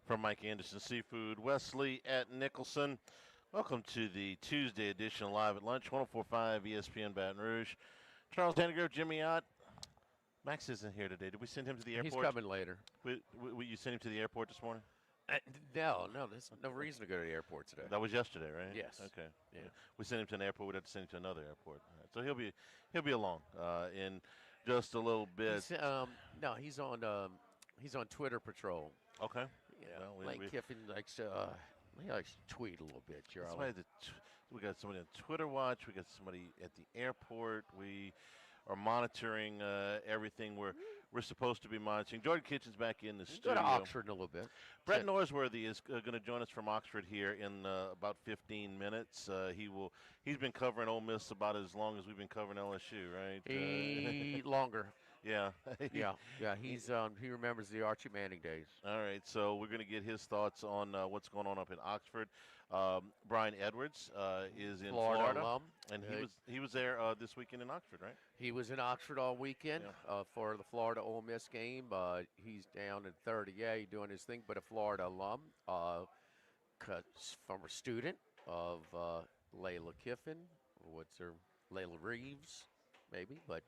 from Mike Anderson Seafood, Wesley at Nicholson. Welcome to the Tuesday edition of Live at Lunch, 1045 ESPN Baton Rouge. Charles Dannegrove, Jimmy Ott. Max isn't here today. Did we send him to the He's airport? coming later. You sent him to the airport this morning? No, there's no reason to go to the airport today. That was yesterday, right? Yes. Okay. Yeah. We sent him to an airport. We'd have to send him to another airport. All right. So he'll be along in just a little bit. He's on Twitter patrol. Okay. Yeah, Kiffin likes he likes to tweet a little bit, Charlie. We got somebody on Twitter watch. We got somebody at the airport. We are monitoring everything we're supposed to be monitoring. Jordan Kitchen's back in the studio. Go to Oxford in a little bit. Brett Norsworthy is going to join us from Oxford here in about 15 minutes. He's been covering Ole Miss about as long as we've been covering LSU, right? Longer. Yeah. yeah. He remembers the Archie Manning days. All right, so we're going to get his thoughts on what's going on up in Oxford. Brian Edwards is in Florida alum. And he was there this weekend in Oxford, right? He was in Oxford all weekend for the Florida Ole Miss game. He's down in 30A doing his thing, but a Florida alum, former student of Layla Kiffin. Layla Reeves, maybe, but.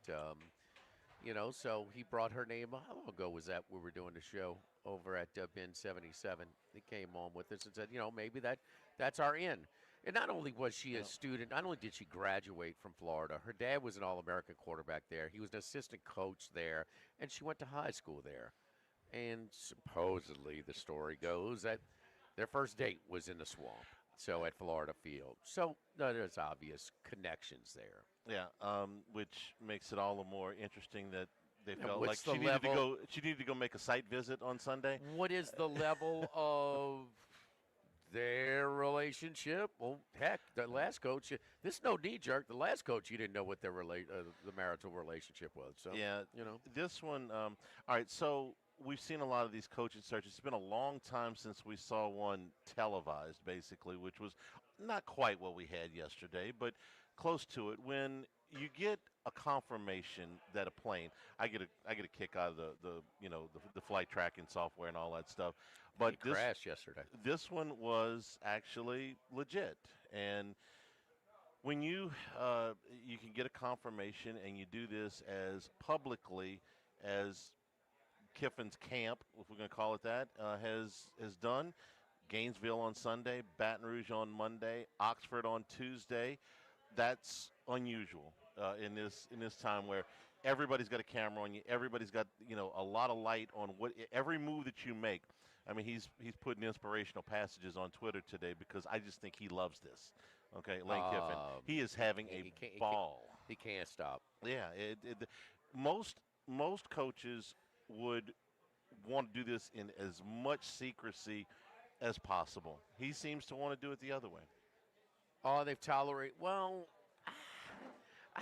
So he brought her name. How long ago was that we were doing the show over at Bin 77? He came on with us and said, maybe that's our in. And not only was she a student, not only did she graduate from Florida, her dad was an All-American quarterback there. He was an assistant coach there, and she went to high school there. And supposedly the story goes that their first date was in the swamp, so at Florida Field. So there's obvious connections there. Yeah, which makes it all the more interesting that they felt like she needed to go make a site visit on Sunday. What is the level of their relationship? Well, heck, the last coach. This is no knee jerk. The last coach, you didn't know what their the marital relationship was. So yeah, this one. All right, so. We've seen a lot of these coaching searches. It's been a long time since we saw one televised, basically, which was not quite what we had yesterday, but close to it. When you get a confirmation that a plane, I get a kick out of the flight tracking software and all that stuff. But he crashed yesterday. This one was actually legit, and when you can get a confirmation and you do this as publicly as Kiffin's camp, if we're going to call it that, has done. Gainesville on Sunday, Baton Rouge on Monday, Oxford on Tuesday. That's unusual in this time where everybody's got a camera on you. Everybody's got a lot of light on every move that you make. I mean, he's putting inspirational passages on Twitter today because I just think he loves this. Okay, Lane Kiffin, he is having a ball. He can't stop. Yeah, most coaches would want to do this in as much secrecy as possible. He seems to want to do it the other way. Oh, they've tolerated. Well, I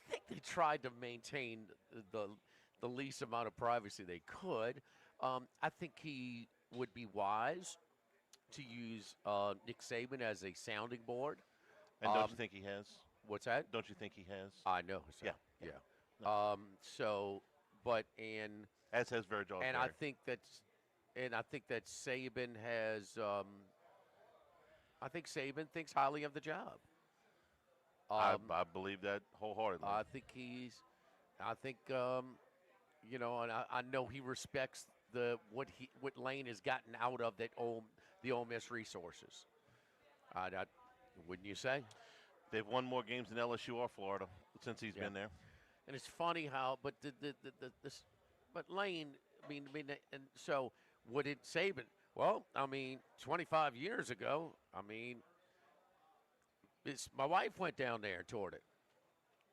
think they tried to maintain the least amount of privacy they could. I think he would be wise to use Nick Saban as a sounding board. And don't you think he has? What's that? Don't you think he has? I know. So, yeah. No. As has Virgil. And I think that Saban has. I think Saban thinks highly of the job. I believe that wholeheartedly. And I know he respects what Lane has gotten out of the Ole Miss resources. Wouldn't you say? They've won more games than LSU or Florida since he's been there. And it's funny how, but Lane. And so what did Saban? Well, 25 years ago. My wife went down there and toured it.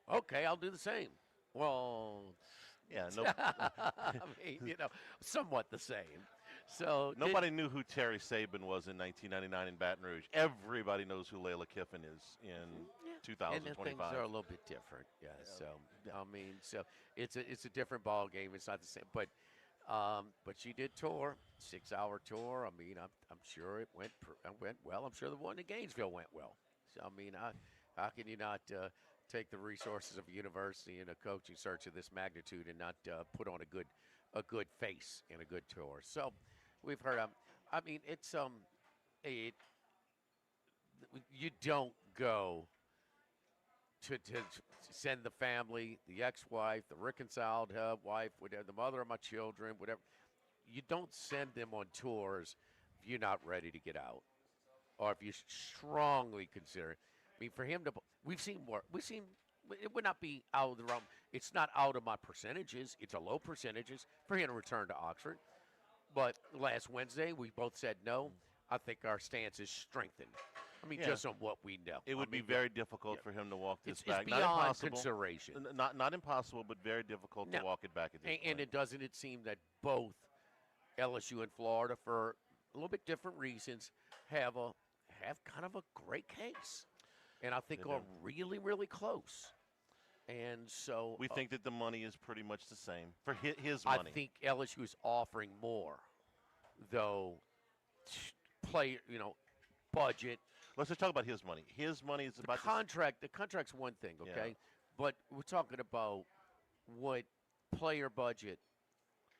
Okay, I'll do the same. Well, yeah, somewhat the same. So nobody knew who Terry Saban was in 1999 in Baton Rouge. Everybody knows who Layla Kiffin is in 2025. And things are a little bit different. Yeah. So it's a different ball game. It's not the same. But she did tour, 6-hour tour. I'm sure it went well. I'm sure the one in Gainesville went well. So how can you not take the resources of a university and a coaching search of this magnitude and not put on a good face and a good tour? So we've heard I mean, it, you don't go to send the family, the ex-wife, the reconciled wife, whatever, the mother of my children, whatever. You don't send them on tours if you're not ready to get out, or if you strongly consider. I mean, for him to, we've seen more. We've seen it would not be out of the realm. It's not out of my percentages. It's a low percentages for him to return to Oxford. But last Wednesday, we both said no. I think our stance is strengthened. I mean, Yeah, just on what we know. it I would be mean, very yeah, difficult for him to walk this it's back. Not beyond impossible. consideration. Not impossible, but very difficult to Now, walk it back at this and point. it doesn't it seem that both LSU and Florida, for a little bit different reasons, have a have kind of a great case, and I They think do. are really really close. And so We think that the money is pretty much the same for his I money. think LSU is offering more, though. Play, budget. Let's just talk about his money. His money is The about contract, the contract's one thing, Yeah. okay, but we're talking about what player budget,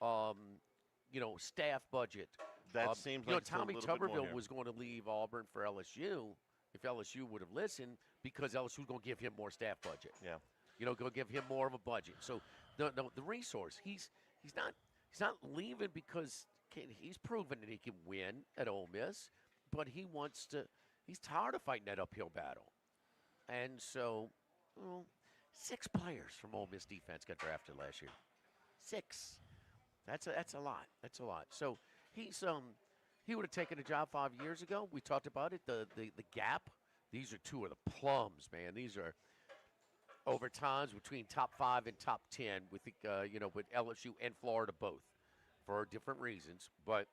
um, staff budget. That seems like it's a Tommy little bit more Tuberville here. was going to leave Auburn for LSU if LSU would have listened because LSU was going to give him more staff budget. Yeah. Go give him more of a budget. So the resource he's not leaving because he's proven that he can win at Ole Miss, but he wants to. He's tired of fighting that uphill battle, and so well, 6 players from Ole Miss defense got drafted last year. 6. That's a lot. That's a lot. So he would have taken a job 5 years ago. We talked about it. The gap. These are two of the plums, man. These are over times between top 5 and top 10 with with LSU and Florida both for different reasons, but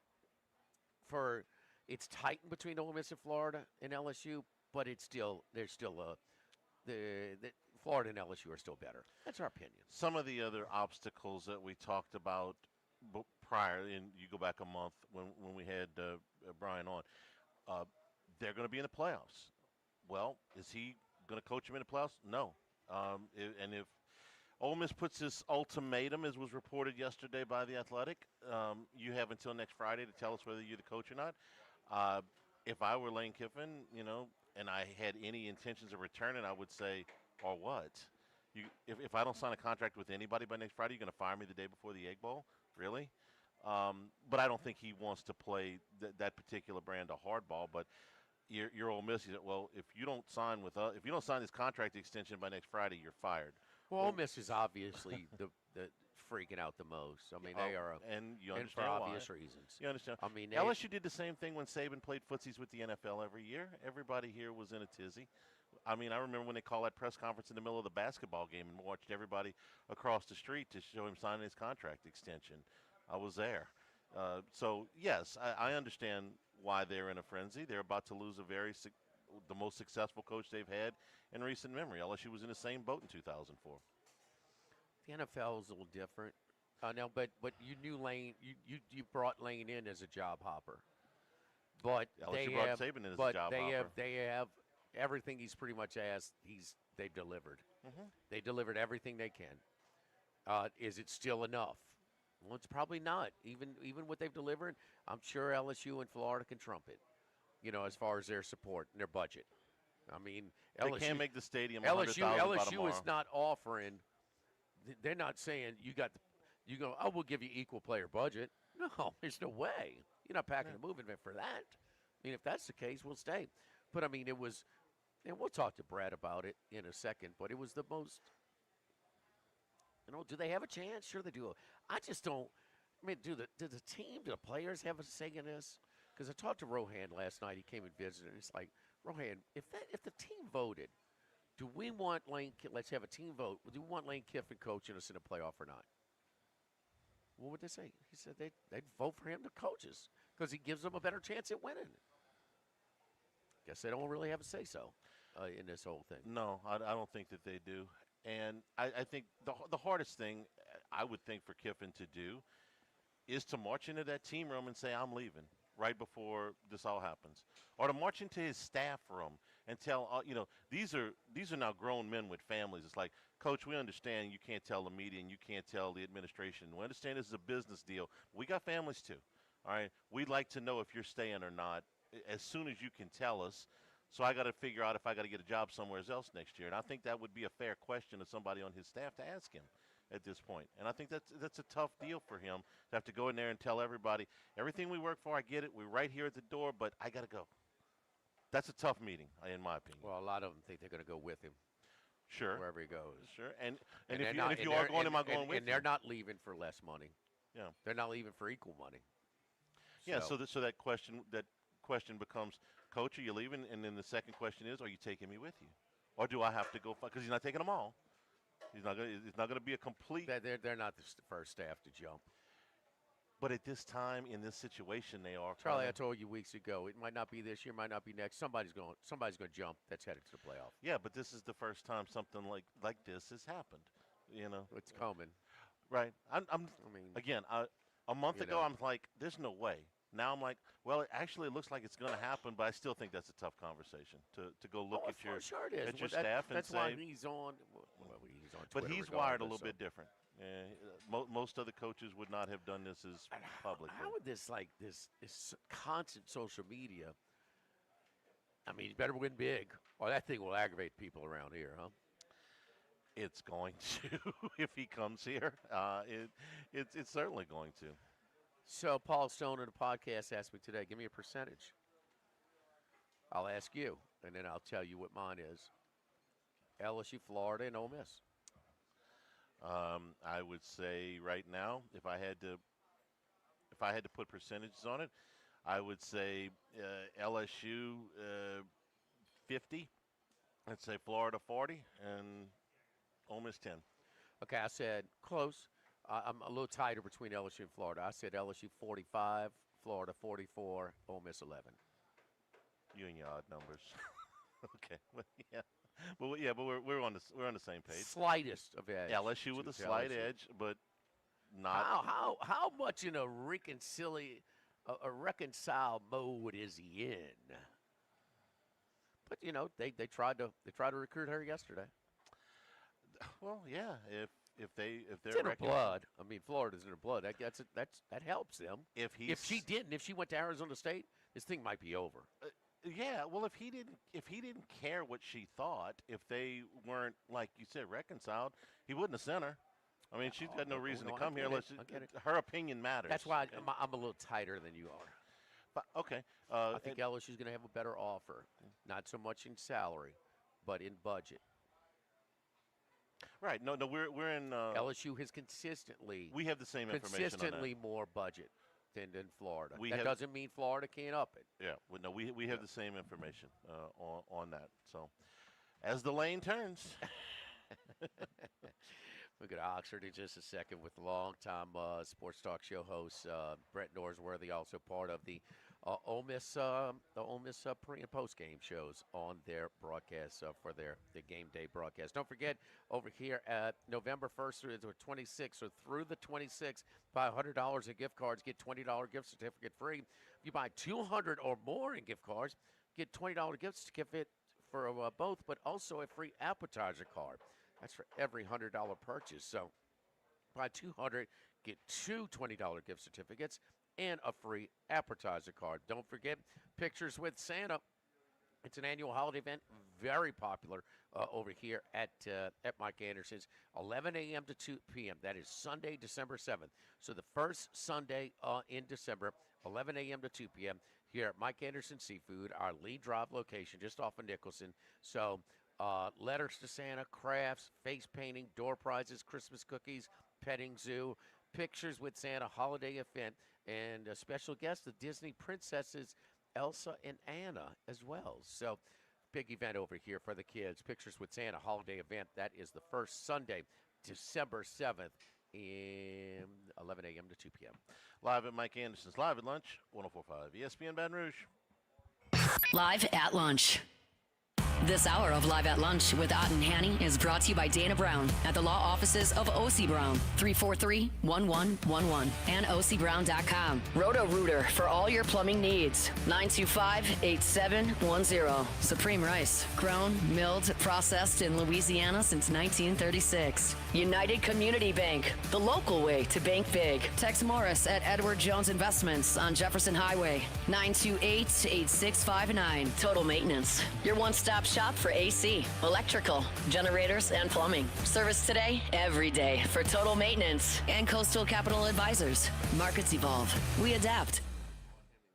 for it's tightened between Ole Miss and Florida and LSU, but there's still the Florida and LSU are still better. That's our opinion. Some of the other obstacles that we talked about prior, and you go back a month when we had Brian on, uh, they're going to be in the playoffs. Well, is he going to coach him in the playoffs? No. And if Ole Miss puts this ultimatum, as was reported yesterday by The Athletic, you have until next Friday to tell us whether you're the coach or not. If I were Lane Kiffin, and I had any intentions of returning, I would say, or what? If I don't sign a contract with anybody by next Friday, you're going to fire me the day before the Egg Bowl? Really? But I don't think he wants to play that particular brand of hardball. But you're Ole Miss. He said, well, if you don't sign with us, if you don't sign this contract extension by next Friday, you're fired. Well, Ole Miss is obviously the freaking out the most. I mean, they are, and you and for understand obvious why. reasons. You understand. I mean, LSU did the same thing when Saban played footsies with the NFL every year. Everybody here was in a tizzy. I mean, I remember when they called that press conference in the middle of the basketball game and watched everybody across the street to show him signing his contract extension. I was there. So, yes, I understand why they're in a frenzy. They're about to lose the most successful coach they've had in recent memory. LSU was in the same boat in 2004. The NFL is a little different. No, but you knew Lane. You brought Lane in as a job hopper, but LSU brought Saban in as a job hopper. They have everything he's pretty much asked. They've delivered. Mm-hmm. They delivered everything they can. Is it still enough? Well, it's probably not. Even what they've delivered, I'm sure LSU and Florida can trump it. As far as their support and their budget. I mean, They LSU can't make the stadium LSU 100,000 by LSU tomorrow. is not offering. They're not saying you go. Oh, we'll give you equal player budget. No, there's no way. You're not packing a moving for that. I mean, if that's the case, we'll stay. But I mean, it was, and we'll talk to Brad about it in a second. But it was the most. Do they have a chance? Sure, they do. I just don't. I mean, do the team, do the players have a say in this? Because I talked to Rohan last night. He came and visited. And it's like, Rohan, if the team voted, do we want Lane? Let's have a team vote. Do we want Lane Kiffin coaching us in a playoff or not? What would they say? He said they'd vote for him to coach us because he gives them a better chance at winning. Guess they don't really have a say so in this whole thing. No, I don't think that they do. And I think the hardest thing I would think for Kiffin to do is to march into that team room and say, I'm leaving right before this all happens. Or to march into his staff room and tell, these are now grown men with families. It's like, Coach, we understand you can't tell the media and you can't tell the administration. We understand this is a business deal. We got families too. All right, we'd like to know if you're staying or not as soon as you can tell us. So I got to figure out if I got to get a job somewhere else next year. And I think that would be a fair question to somebody on his staff to ask him at this point. And I think that's a tough deal for him to have to go in there and tell everybody everything we work for. I get it. We're right here at the door, but I got to go. That's a tough meeting, in my opinion. Well, a lot of them think they're going to go with him Sure, wherever he goes. sure. And they're if not, you are going, am I going and with they're you? not leaving for less money. Yeah. They're not leaving for equal money. Yeah, so that question becomes, Coach, are you leaving? And then the second question is, are you taking me with you, or do I have to go? Because he's not taking them all. He's not going. It's not going to be a complete. They're not the first staff to jump. But at this time, in this situation, they are. Charlie, I kinda- told you weeks ago, it might not be this year, might not be next. Somebody's going to jump. That's headed to the playoff. Yeah, but this is the first time something like this has happened. You know. It's coming. Right. I'm I mean, again. A month you ago, know. I'm like, there's no way. Now I'm like, well, it looks like it's going to happen, but I still think that's a tough conversation to go look Oh, at your sure it is. at your Well, staff and that's say. why he's on. Well, he's on But Twitter he's wired a regardless, little so. bit different. Most other coaches would not have done this as And publicly. How would this constant social media? I mean, you better win big, or that thing will aggravate people around here, huh? It's going to if he comes here. It's certainly going to. So Paul Stone of the podcast asked me today, give me a percentage. I'll ask you, and then I'll tell you what mine is. LSU, Florida, and Ole Miss. I would say right now, if I had to put percentages on it, I would say LSU 50. I'd say Florida 40 and Ole Miss 10. Okay, I said close. I'm a little tighter between LSU and Florida. I said LSU 45, Florida 44, Ole Miss 11. You and your odd numbers. Okay. Well, yeah. But we're on the same page. Slightest of edge. LSU with a to slight LSU. edge, but not. How much in a reconcile mode is he in? But they tried to recruit her yesterday. Well, yeah. If they're It's in her recon- blood. I mean, Florida's in her blood. That helps them. if If she went to Arizona State, this thing might be over. yeah. Well, if he didn't care what she thought, if they weren't, like you said, reconciled, he wouldn't have sent her. I mean, she's got no reason to I come here get it. unless I get it. her opinion matters. That's why okay? I'm a little tighter than you are. But, okay. I think LSU's going to have a better offer, not so much in salary, but in budget. Right. No. We're in. LSU has consistently We have the same information on consistently more budget than Florida. We That have- doesn't mean Florida can't up it. that. Yeah. Well, no. We have the same information on that. So, as the lane turns. We'll go to Oxford in just a second with longtime sports talk show host Brett Norsworthy, also part of the Ole Miss pre and post game shows on their broadcast for the game day broadcast. Don't forget, over here at November 1st through the 26th, or through the 26th, buy $100 in gift cards, get $20 gift certificate free. If you buy 200 or more in gift cards, get $20 gift certificate for both, but also a free appetizer card. That's for every $100 purchase. So buy 200, get two $20 gift certificates and a free appetizer card. Don't forget Pictures with Santa. It's an annual holiday event, very popular over here at Mike Anderson's, 11 a.m. to 2 p.m. That is Sunday, December 7th. So the first Sunday in December, 11 a.m. to 2 p.m. here at Mike Anderson Seafood, our Lee Drive location just off of Nicholson. So letters to Santa, crafts, face painting, door prizes, Christmas cookies, petting zoo, Pictures with Santa holiday event, and a special guest, the Disney princesses Elsa and Anna as well. So big event over here for the kids. Pictures with Santa holiday event. That is the first Sunday, December 7th, in 11 a.m. to 2 p.m. Live at Mike Anderson's Live at Lunch, 104.5 ESPN Baton Rouge. Live at lunch. This hour of Live at Lunch with Ott and Hanny is brought to you by Dana Brown at the law offices of O.C. Brown, 343-1111 and ocbrown.com. Roto-Rooter for all your plumbing needs, 925-8710. Supreme Rice, grown, milled, processed in Louisiana since 1936. United Community Bank, the local way to bank big. Tex Morris at Edward Jones Investments on Jefferson Highway, 928-8659. Total Maintenance, your one-stop shop for AC, electrical, generators, and plumbing. Service today, every day for Total Maintenance and Coastal Capital Advisors. Markets evolve. We adapt.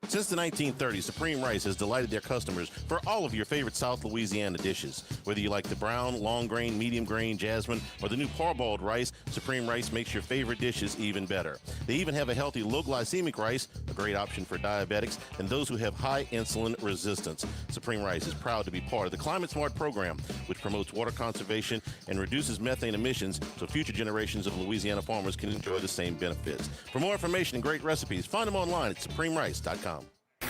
Since the 1930s, Supreme Rice has delighted their customers for all of your favorite South Louisiana dishes. Whether you like the brown, long grain, medium grain, jasmine, or the new parboiled rice, Supreme Rice makes your favorite dishes even better. They even have a healthy low glycemic rice, a great option for diabetics and those who have high insulin resistance. Supreme Rice is proud to be part of the Climate Smart program, which promotes water conservation and reduces methane emissions so future generations of Louisiana farmers can enjoy the same benefits. For more information and great recipes, find them online at supremerice.com.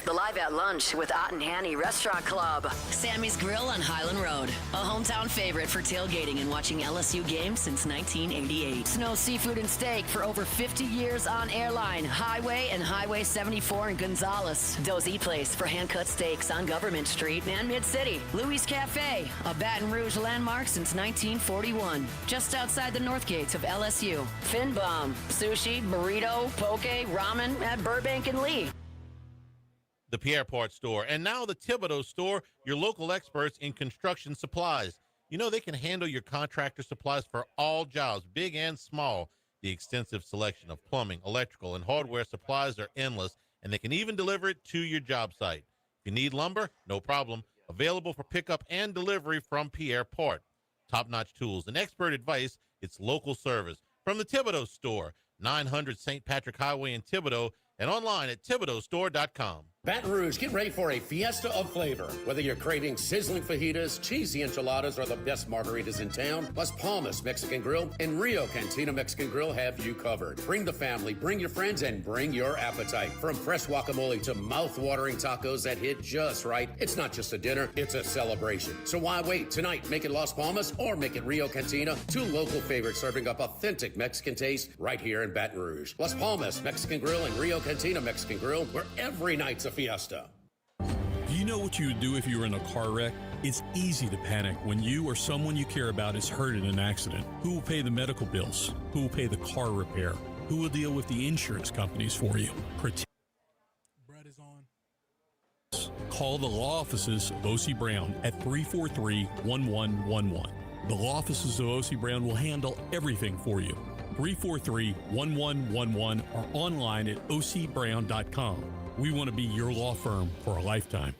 The Live at Lunch with Ott and Hanny Restaurant Club. Sammy's Grill on Highland Road. A hometown favorite for tailgating and watching LSU games since 1988. Snow Seafood and Steak for over 50 years on Airline, Highway, and Highway 74 in Gonzales. Dozy Place for hand-cut steaks on Government Street and Mid-City. Louis Cafe, a Baton Rouge landmark since 1941. Just outside the north gates of LSU. Fin Bomb, sushi, burrito, poke, ramen at Burbank and Lee. The Pierre Part Store, and now the Thibodeau Store, your local experts in construction supplies. You know they can handle your contractor supplies for all jobs, big and small. The extensive selection of plumbing, electrical, and hardware supplies are endless, and they can even deliver it to your job site. If you need lumber, no problem. Available for pickup and delivery from Pierre Part. Top-notch tools and expert advice, it's local service. From the Thibodeau Store, 900 St. Patrick Highway in Thibodeau, and online at thibodeaustore.com. Baton Rouge, get ready for a fiesta of flavor. Whether you're craving sizzling fajitas, cheesy enchiladas, or the best margaritas in town, Las Palmas Mexican Grill and Rio Cantina Mexican Grill have you covered. Bring the family, bring your friends, and bring your appetite. From fresh guacamole to mouth-watering tacos that hit just right, it's not just a dinner, it's a celebration. So why wait? Tonight, make it Las Palmas or make it Rio Cantina, two local favorites serving up authentic Mexican taste right here in Baton Rouge. Las Palmas Mexican Grill and Rio Cantina Mexican Grill, where every night's a fiesta. Do you know what you would do if you were in a car wreck? It's easy to panic when you or someone you care about is hurt in an accident. Who will pay the medical bills? Who will pay the car repair? Who will deal with the insurance companies for you? Brett is on. Call the law offices of O.C. Brown at 343-1111. The law offices of O.C. Brown will handle everything for you. 343-1111 or online at ocbrown.com. We want to be your law firm for a lifetime.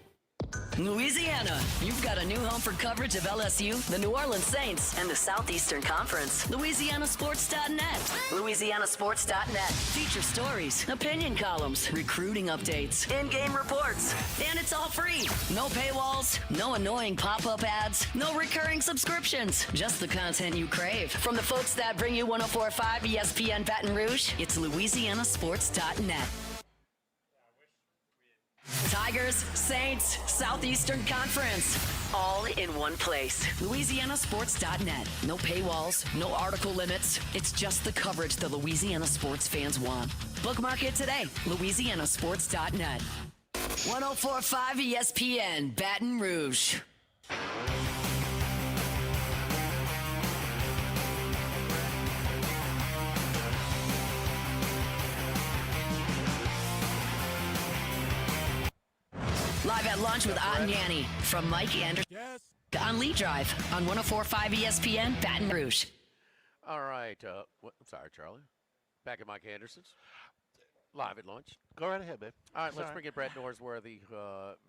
Louisiana, you've got a new home for coverage of LSU, the New Orleans Saints, and the Southeastern Conference. LouisianaSports.net. LouisianaSports.net. Feature stories, opinion columns, recruiting updates, in-game reports. And it's all free. No paywalls, no annoying pop-up ads, no recurring subscriptions. Just the content you crave. From the folks that bring you 104.5 ESPN Baton Rouge, it's LouisianaSports.net. Tigers, Saints, Southeastern Conference, all in one place. LouisianaSports.net. No paywalls, no article limits. It's just the coverage the Louisiana sports fans want. Bookmark it today. LouisianaSports.net. 104.5 ESPN, Baton Rouge. Live at lunch with Ott and Yanni from Mike Anderson on Lee Drive on 104.5 ESPN, Baton Rouge. All right. I'm sorry, Charlie. Back at Mike Anderson's. Live at lunch. Go right ahead, babe. All right, let's bring in Brett Norsworthy,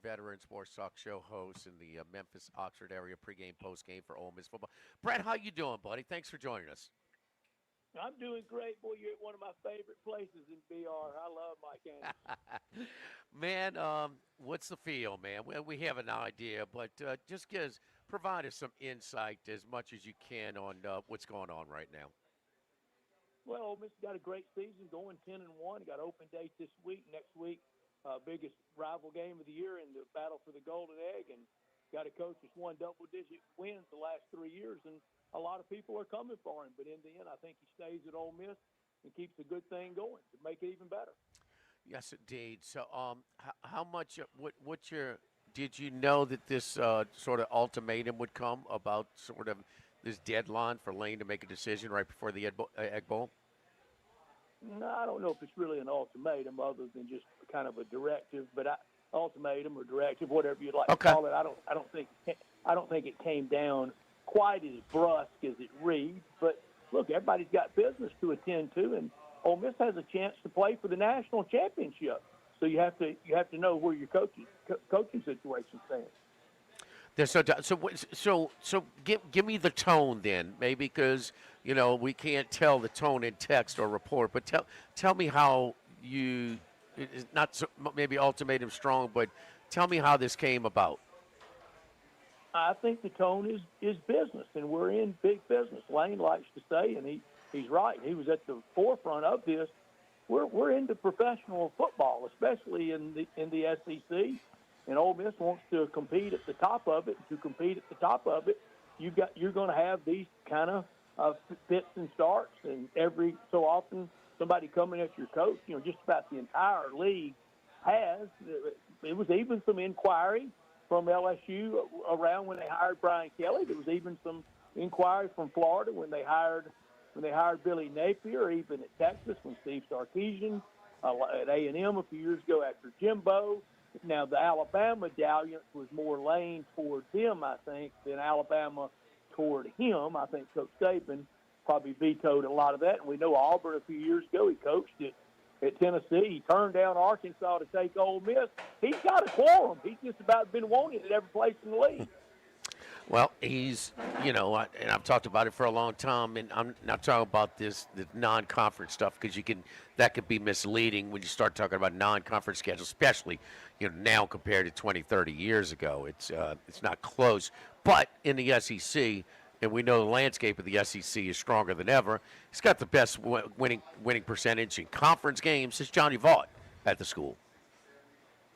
veteran sports talk show host in the Memphis-Oxford area pregame, postgame for Ole Miss football. Brett, how you doing, buddy? Thanks for joining us. I'm doing great. Boy, you're at one of my favorite places in BR. I love Mike Anderson. Man, what's the feel, man? We have an idea, but just provide us some insight as much as you can on what's going on right now. Well, Ole Miss got a great season, going 10-1. Got open date this week. Next week, biggest rival game of the year in the battle for the Golden Egg, and got a coach that's won double-digit wins the last 3 years, and a lot of people are coming for him. But in the end, I think he stays at Ole Miss and keeps a good thing going to make it even better. Yes, indeed. So, how much? What's your? Did you know that this sort of ultimatum would come about sort of this deadline for Lane to make a decision right before the Egg Bowl? No, I don't know if it's really an ultimatum other than just kind of a directive, but ultimatum or directive, whatever you'd like to call it. I don't think it came down quite as brusque as it reads. But look, everybody's got business to attend to, and Ole Miss has a chance to play for the national championship. So you have to know where your coaching situation stands. So give me the tone then, maybe, because we can't tell the tone in text or report. But tell me how you, it's not so, maybe ultimatum strong, but tell me how this came about. I think the tone is business, and we're in big business. Lane likes to say, and he's right. He was at the forefront of this. We're into professional football, especially in the SEC. And Ole Miss wants to compete at the top of it. To compete at the top of it, you're going to have these kind of fits and starts, and every so often somebody coming at your coach. Just about the entire league has. It was even some inquiry from LSU around when they hired Brian Kelly. There was even some inquiry from Florida when they hired Billy Napier, even at Texas when Steve Sarkisian at A&M a few years ago after Jimbo. Now, the Alabama dalliance was more Lane toward them, I think, than Alabama toward him. I think Coach Saban probably vetoed a lot of that. And we know Auburn a few years ago, he coached at Tennessee. He turned down Arkansas to take Ole Miss. He's got a quorum. He's just about been wanted at every place in the league. Well, he's, and I've talked about it for a long time, and I'm not talking about the non-conference stuff because that could be misleading when you start talking about non-conference schedules, especially, now compared to 20, 30 years ago. It's not close. But in the SEC, and we know the landscape of the SEC is stronger than ever, he's got the best winning percentage in conference games since Johnny Vaught at the school.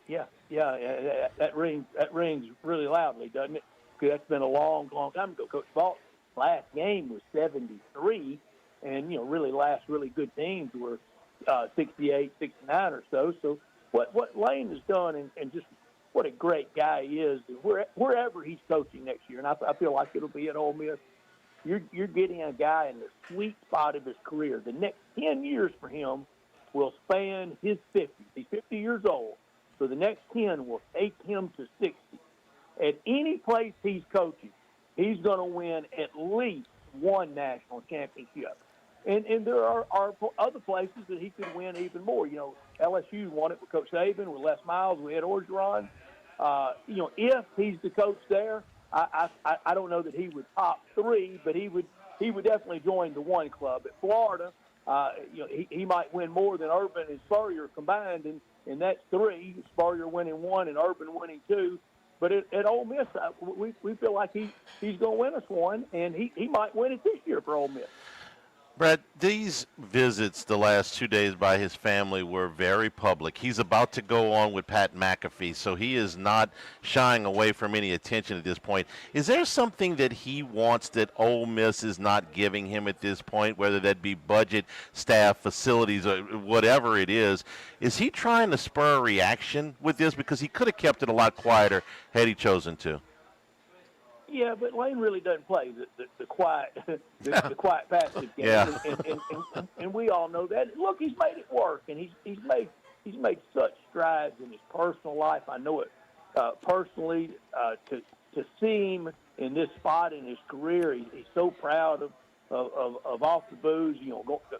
Yeah, that rings really loudly, doesn't it? Because that's been a long, long time ago. Coach Vaught's last game was 73, and, really last really good teams were 68, 69 or so. So what Lane has done, and just what a great guy he is, wherever he's coaching next year, and I feel like it'll be at Ole Miss, you're getting a guy in the sweet spot of his career. The next 10 years for him will span his 50s. He's 50 years old. So the next 10 will take him to 60. At any place he's coaching, he's going to win at least one national championship. And there are other places that he could win even more. LSU won it with Coach Saban, with Les Miles, with Ed Orgeron. If he's the coach there, I don't know that he would top three, but he would definitely join the one club. At Florida, he might win more than Urban and Spurrier combined, and that's three. Spurrier winning one and Urban winning two. But at Ole Miss, we feel like he's going to win us one, and he might win it this year for Ole Miss. Brad, these visits the last 2 days by his family were very public. He's about to go on with Pat McAfee, so he is not shying away from any attention at this point. Is there something that he wants that Ole Miss is not giving him at this point, whether that be budget, staff, facilities, or whatever it is? Is he trying to spur a reaction with this? Because he could have kept it a lot quieter had he chosen to. Yeah, but Lane really doesn't play the quiet the quiet passive game, Yeah. and we all know that. Look, he's made it work, and he's made such strides in his personal life. I know it personally. To see him in this spot in his career, he's so proud of Off the Booze.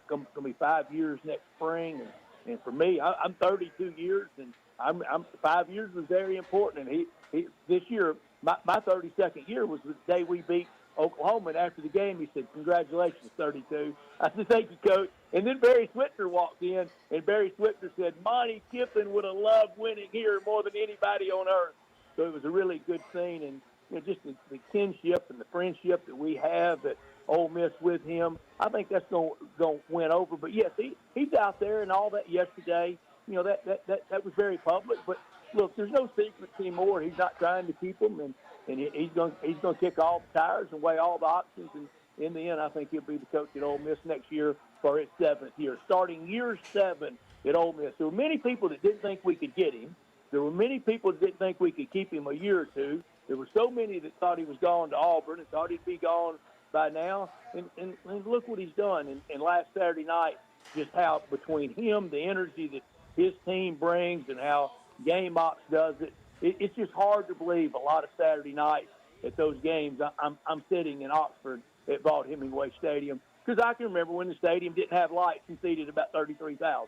Going to be 5 years next spring, and for me, I'm 32 years, and I'm 5 years was very important, and he this year. My 32nd year was the day we beat Oklahoma, and after the game, he said, "Congratulations, 32." I said, "Thank you, Coach." And then Barry Switzer walked in, and Barry Switzer said, "Monty Kiffin would have loved winning here more than anybody on earth." So it was a really good scene, and just the kinship and the friendship that we have at Ole Miss with him, I think that's going to win over. But yes, he's out there and all that yesterday. That was very public, but. Look, there's no secrets anymore. He's not trying to keep them, and he's going to kick all the tires and weigh all the options. And in the end, I think he'll be the coach at Ole Miss next year for his 7th year, starting year 7 at Ole Miss. There were many people that didn't think we could get him. There were many people that didn't think we could keep him a year or two. There were so many that thought he was gone to Auburn and thought he'd be gone by now. And look what he's done. And last Saturday night, just how between him, the energy that his team brings, and how Game Ops does it, it's just hard to believe a lot of Saturday nights at those games. I'm sitting in Oxford at Vaught Hemingway Stadium, because I can remember when the stadium didn't have lights and seated about 33,000.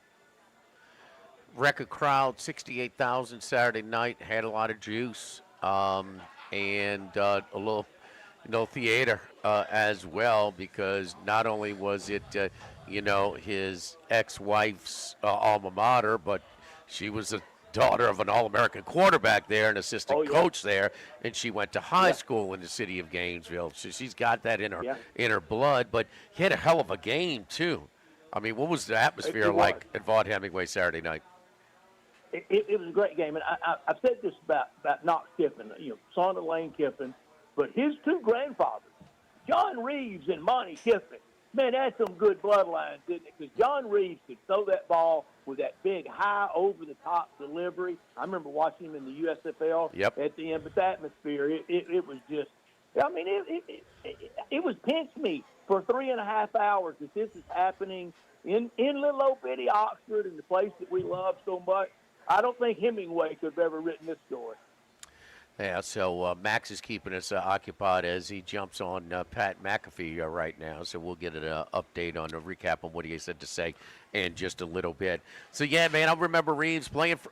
Record crowd, 68,000 Saturday night, had a lot of juice, and a little theater as well, because not only was it his ex-wife's alma mater, but she was the daughter of an All-American quarterback there, an assistant coach there, and she went to high school in the city of Gainesville. So she's got that in her blood. But he had a hell of a game too. I mean, what was the atmosphere like at Vaught Hemingway Saturday night? It was a great game, and I've said this about Knox Kiffin, son of Lane Kiffin, but his two grandfathers, John Reeves and Monty Kiffin. Man, that's some good bloodlines, isn't it? Because John Reeves could throw that ball with that big, high, over-the-top delivery. I remember watching him in the USFL at the end. But the atmosphere, it was just – I mean, it was pinch me for 3.5 hours that this is happening in little old bitty Oxford, in the place that we love so much. I don't think Hemingway could have ever written this story. Yeah, so Max is keeping us occupied as he jumps on Pat McAfee right now. So we'll get an update on a recap on what he said to say in just a little bit. So, yeah, man, I remember Reeves playing for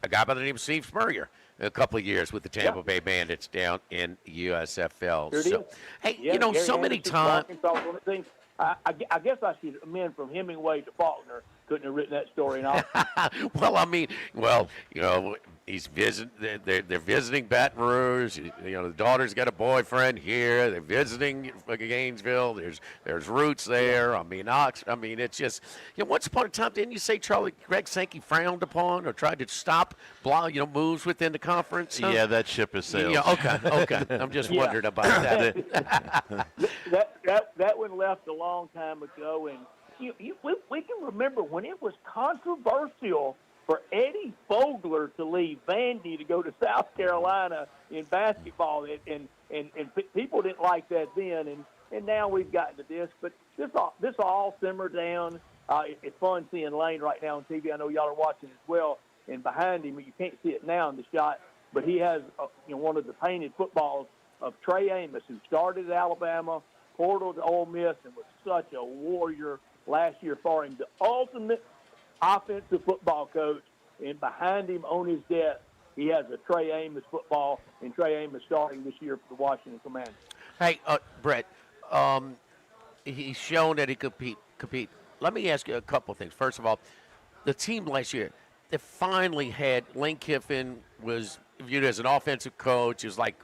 a guy by the name of Steve Spurrier a couple of years with the Tampa Bay Bandits down in USFL. Sure so, hey, Gary so many times. I guess I should amend from Hemingway to Faulkner. Couldn't have written that story now. He's visiting. They're visiting Baton Rouge. The daughter's got a boyfriend here. They're visiting Gainesville. There's roots there. I mean, it's just once upon a time, didn't you say Greg Sankey frowned upon or tried to stop moves within the conference? Huh? Yeah, that ship has sailed. Yeah, okay. I'm just wondering about that. that one left a long time ago, and we can remember when it was controversial for Eddie Fogler to leave Vandy to go to South Carolina in basketball, and people didn't like that then, and now we've gotten to this. But this all simmer down. It's fun seeing Lane right now on TV. I know y'all are watching as well. And behind him, you can't see it now in the shot, but he has one of the painted footballs of Trey Amos, who started at Alabama, portaled to Ole Miss, and was such a warrior last year for him. The ultimate offensive football coach, and behind him on his desk, he has a Trey Amos football, and Trey Amos starting this year for the Washington Commanders. Hey, Brett, he's shown that he could compete. Let me ask you a couple of things. First of all, the team last year, they finally had Lane Kiffin was viewed as an offensive coach. It was like,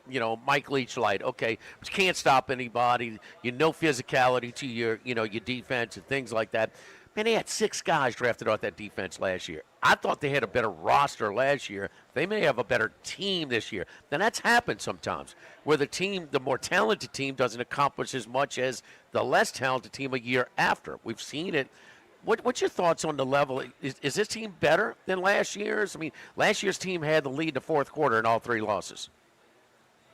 Mike Leach light. Okay, but you can't stop anybody. Physicality to your defense and things like that. Man, they had 6 guys drafted off that defense last year. I thought they had a better roster last year. They may have a better team this year. Then that's happened sometimes, where the more talented team doesn't accomplish as much as the less talented team a year after. We've seen it. What's your thoughts on the level? Is this team better than last year's? I mean, last year's team had the lead in the fourth quarter in all 3 losses.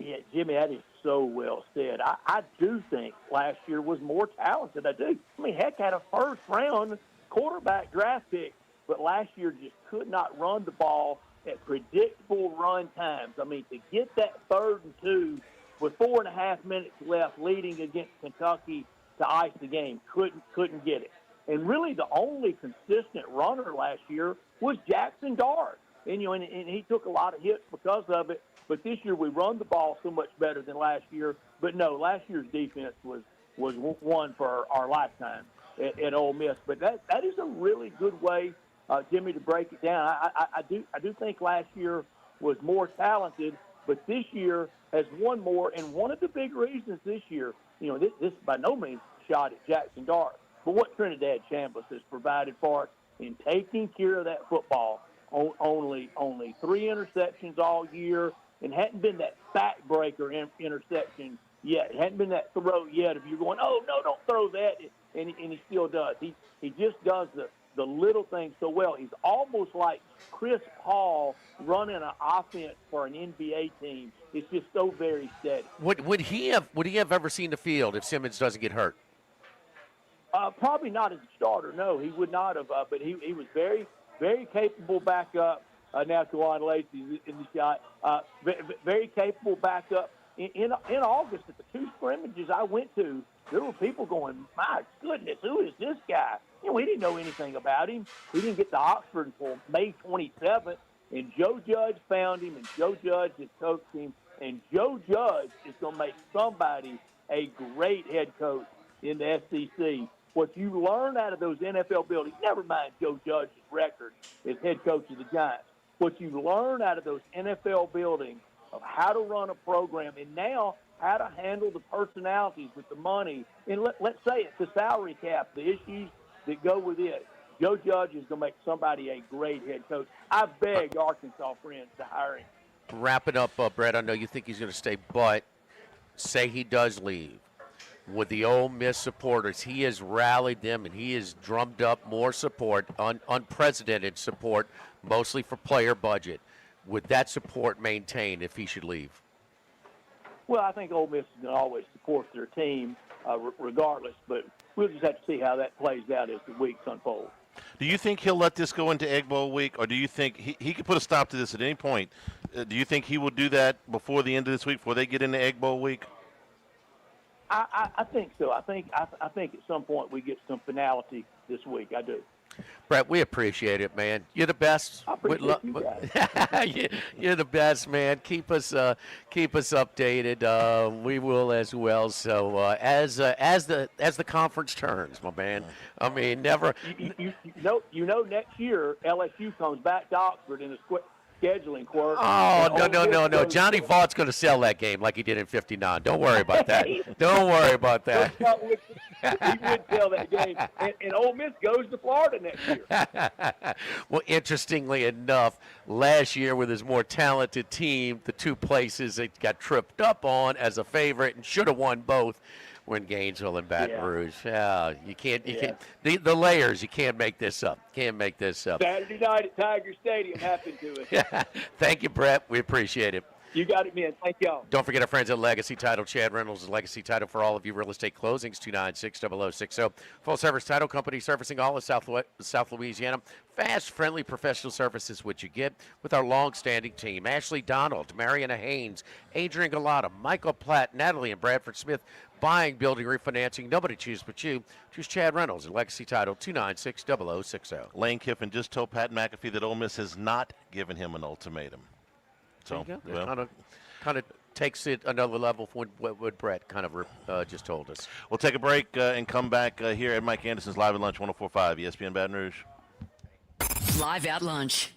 Yeah, Jimmy, that is so well said. I do think last year was more talented. I do. I mean, heck, had a first-round quarterback draft pick, but last year just could not run the ball at predictable run times. I mean, to get that 3rd and 2 with 4.5 minutes left leading against Kentucky to ice the game, couldn't get it. And really the only consistent runner last year was Jackson Dart. And he took a lot of hits because of it. But this year we run the ball so much better than last year. But no, last year's defense was one for our lifetime at Ole Miss. But that is a really good way, Jimmy, to break it down. I do think last year was more talented, but this year has won more. And one of the big reasons this year, this by no means shot at Jackson Dart, but what Trinidad Chambliss has provided for us in taking care of that football. Only 3 interceptions all year. and hadn't been that backbreaker interception yet. It hadn't been that throw yet. If you're going, oh no, don't throw that, and he still does. He just does the little things so well. He's almost like Chris Paul running an offense for an NBA team. It's just so very steady. Would he have ever seen the field if Simmons doesn't get hurt? Probably not as a starter. No, he would not have. But he was very, very capable backup. Now Kawan Lacey in the shot. Very capable backup. In August at the 2 scrimmages I went to, there were people going, my goodness, who is this guy? We didn't know anything about him. He didn't get to Oxford until May 27th, and Joe Judge found him, and Joe Judge has coached him, and Joe Judge is going to make somebody a great head coach in the SEC. What you learn out of those NFL buildings, never mind Joe Judge's record as head coach of the Giants, what you learn out of those NFL buildings of how to run a program and now how to handle the personalities with the money. And let's say it's the salary cap, the issues that go with it. Joe Judge is going to make somebody a great head coach. I beg Arkansas friends to hire him. Wrapping up, Brett, I know you think he's going to stay, but say he does leave. With the Ole Miss supporters, he has rallied them and he has drummed up more support, unprecedented support, mostly for player budget. Would that support maintain if he should leave? Well, I think Ole Miss is going to always support their team regardless, but we'll just have to see how that plays out as the weeks unfold. Do you think he'll let this go into Egg Bowl week, or do you think he could put a stop to this at any point? Do you think he will do that before the end of this week, before they get into Egg Bowl week? I think so. I think at some point we get some finality this week. I do. Brett, we appreciate it, man. You're the best. I appreciate you guys. You're the best, man. Keep us updated. We will as well. So as the conference turns, my man. I mean, never. You know, next year LSU comes back to Oxford in a scheduling quirk. Oh, no. Johnny Vaught's going to sell that game like he did in '59. Don't worry about that. Don't worry about that. He would sell that game. And Ole Miss goes to Florida next year. Well, interestingly enough, last year with his more talented team, the two places it got tripped up on as a favorite and should have won both were in Gainesville and Baton Rouge. Yeah, you can't. The layers, you can't make this up. Can't make this up. Saturday night at Tiger Stadium happened to us. Thank you, Brett. We appreciate it. You got it, man. Thank y'all. Don't forget our friends at Legacy Title. Chad Reynolds is Legacy Title for all of you real estate closings, 296-0060. Full-service title company servicing all of South Louisiana. Fast, friendly, professional services, which you get with our long-standing team. Ashley Donald, Mariana Haynes, Adrian Galata, Michael Platt, Natalie and Bradford Smith. Buying, building, refinancing. Nobody chooses but you. Choose Chad Reynolds at Legacy Title, 296-0060. Lane Kiffin just told Pat McAfee that Ole Miss has not given him an ultimatum. So, kind of takes it another level from what Brett kind of just told us. We'll take a break and come back here at Mike Anderson's Live at Lunch, 104.5 ESPN Baton Rouge. Live at Lunch.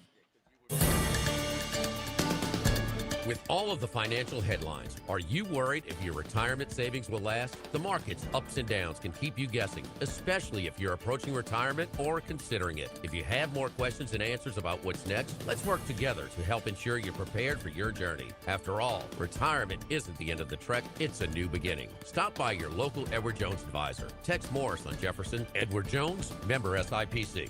With all of the financial headlines, are you worried if your retirement savings will last? The market's ups and downs can keep you guessing, especially if you're approaching retirement or considering it. If you have more questions and answers about what's next, let's work together to help ensure you're prepared for your journey. After all, retirement isn't the end of the trek, it's a new beginning. Stop by your local Edward Jones advisor. Tex Morris on Jefferson. Edward Jones, member SIPC.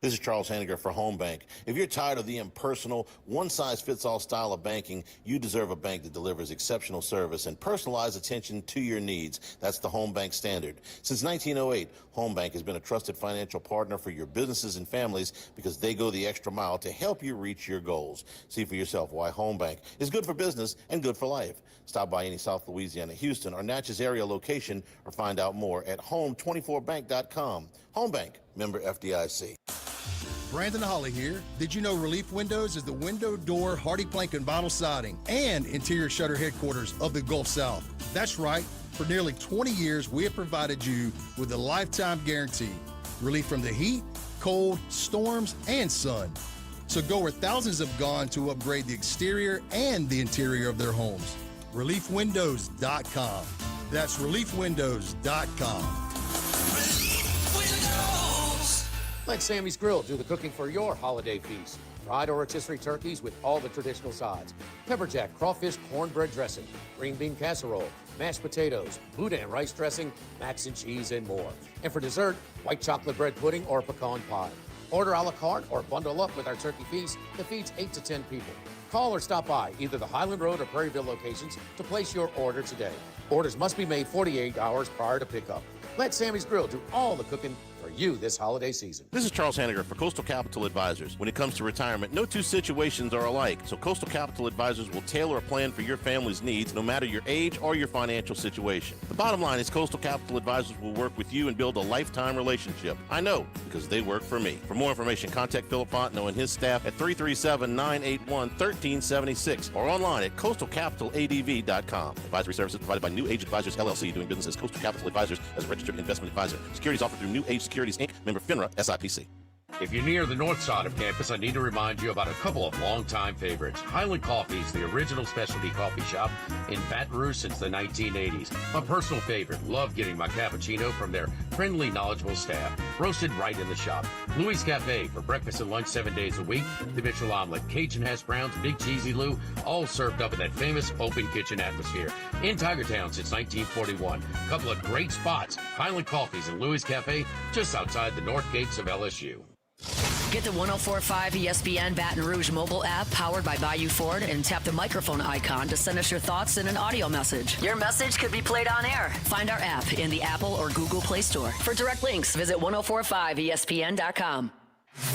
This is Charles Hanniger for Home Bank. If you're tired of the impersonal, one-size-fits-all style of banking, you deserve a bank that delivers exceptional service and personalized attention to your needs. That's the Home Bank standard. Since 1908, Home Bank has been a trusted financial partner for your businesses and families because they go the extra mile to help you reach your goals. See for yourself why Home Bank is good for business and good for life. Stop by any South Louisiana, Houston, or Natchez area location or find out more at home24bank.com. Home Bank, member FDIC. Brandon Holly here. Did you know Relief Windows is the window, door, hardy plank, and vinyl siding and interior shutter headquarters of the Gulf South? That's right. For nearly 20 years, we have provided you with a lifetime guarantee. Relief from the heat, cold, storms, and sun. So go where thousands have gone to upgrade the exterior and the interior of their homes. ReliefWindows.com. That's ReliefWindows.com. Let Sammy's Grill do the cooking for your holiday feast. fried or rotisserie turkeys with all the traditional sides, pepper jack crawfish cornbread dressing, green bean casserole, mashed potatoes, boudin rice dressing, mac and cheese, and more. And for dessert, white chocolate bread pudding or pecan pie. Order a la carte or bundle up with our turkey feast that feeds 8 to 10 people. Call or stop by either the Highland Road or Prairieville locations to place your order today. Orders must be made 48 hours prior to pickup. Let Sammy's Grill do all the cooking for you this holiday season. This is Charles Hanniger for Coastal Capital Advisors. When it comes to retirement, no two situations are alike, so Coastal Capital Advisors will tailor a plan for your family's needs, no matter your age or your financial situation. The bottom line is Coastal Capital Advisors will work with you and build a lifetime relationship. I know, because they work for me. For more information, contact Philip Fontenot and his staff at 337-981-1376 or online at coastalcapitaladv.com. Advisory services provided by New Age Advisors, LLC, doing business as Coastal Capital Advisors as a registered investment advisor. Securities offered through New Age Securities, Inc., member FINRA, SIPC. If you're near the north side of campus, I need to remind you about a couple of longtime favorites. Highland Coffee is the original specialty coffee shop in Baton Rouge since the 1980s. My personal favorite. Love getting my cappuccino from their friendly, knowledgeable staff. Roasted right in the shop. Louis Cafe for breakfast and lunch 7 days a week. The Mitchell Omelet, Cajun hash browns, Big Cheesy Lou, all served up in that famous open kitchen atmosphere. In Tigertown since 1941. Couple of great spots. Highland Coffees and Louis Cafe just outside the north gates of LSU. Get the 1045 ESPN Baton Rouge mobile app powered by Bayou Ford and tap the microphone icon to send us your thoughts in an audio message. Your message could be played on air. Find our app in the Apple or Google Play Store. For direct links, visit 1045ESPN.com.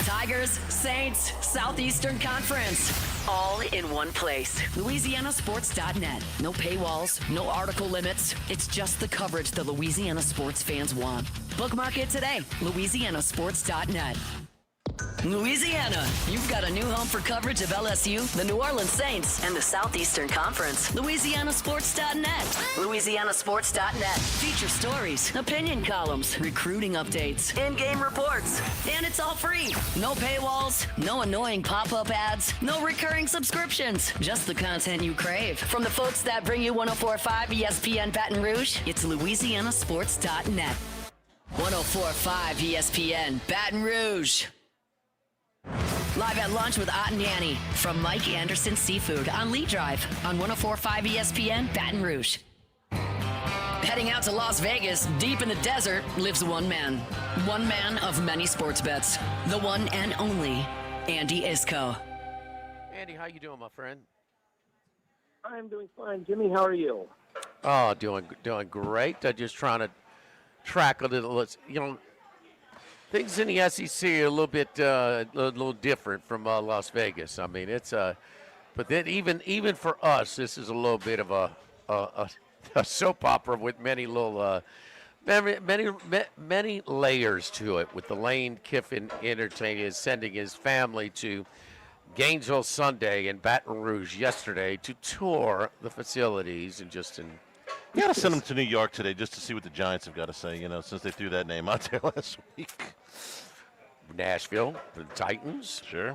Tigers, Saints, Southeastern Conference. All in one place. LouisianaSports.net. No paywalls, no article limits. It's just the coverage the Louisiana sports fans want. Bookmark it today. LouisianaSports.net. Louisiana, you've got a new home for coverage of LSU, the New Orleans Saints, and the Southeastern Conference. LouisianaSports.net. LouisianaSports.net. Feature stories, opinion columns, recruiting updates, in-game reports. And it's all free. No paywalls, no annoying pop-up ads, no recurring subscriptions. Just the content you crave. From the folks that bring you 1045 ESPN Baton Rouge, it's LouisianaSports.net. 1045 ESPN Baton Rouge. Live at lunch with Ott and Yanni from Mike Anderson Seafood on Lee Drive on 1045 ESPN Baton Rouge. Heading out to Las Vegas, deep in the desert, lives one man. One man of many sports bets. The one and only Andy Isco. Andy, how you doing, my friend? I'm doing fine. Jimmy, how are you? Oh, doing great. I'm just trying to track a little, things in the SEC are a little bit a little different from Las Vegas. I mean, it's but then even for us, this is a little bit of a soap opera with many little many layers to it. With the Lane Kiffin entertaining, sending his family to Gainesville Sunday and Baton Rouge yesterday to tour the facilities and just in. You got to send them to New York today just to see what the Giants have got to say, since they threw that name out there last week. Nashville, the Titans. Sure.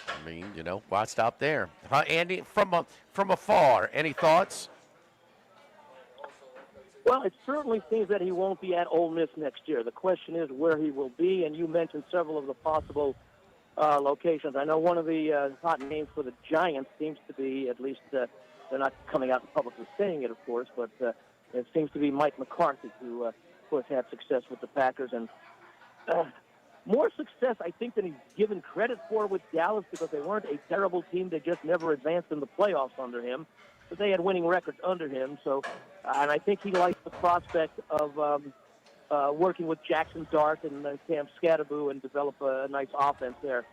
I mean, why stop there? Huh, Andy, from afar, any thoughts? Well, it certainly seems that he won't be at Ole Miss next year. The question is where he will be, and you mentioned several of the possible locations. I know one of the hot names for the Giants seems to be, at least they're not coming out in public and saying it, of course, but it seems to be Mike McCarthy, who, of course, had success with the Packers. And more success, I think, than he's given credit for with Dallas, because they weren't a terrible team. They just never advanced in the playoffs under him. But they had winning records under him. So, and I think he likes the prospect of working with Jackson Dart and Cam Scatterboo and develop a nice offense there.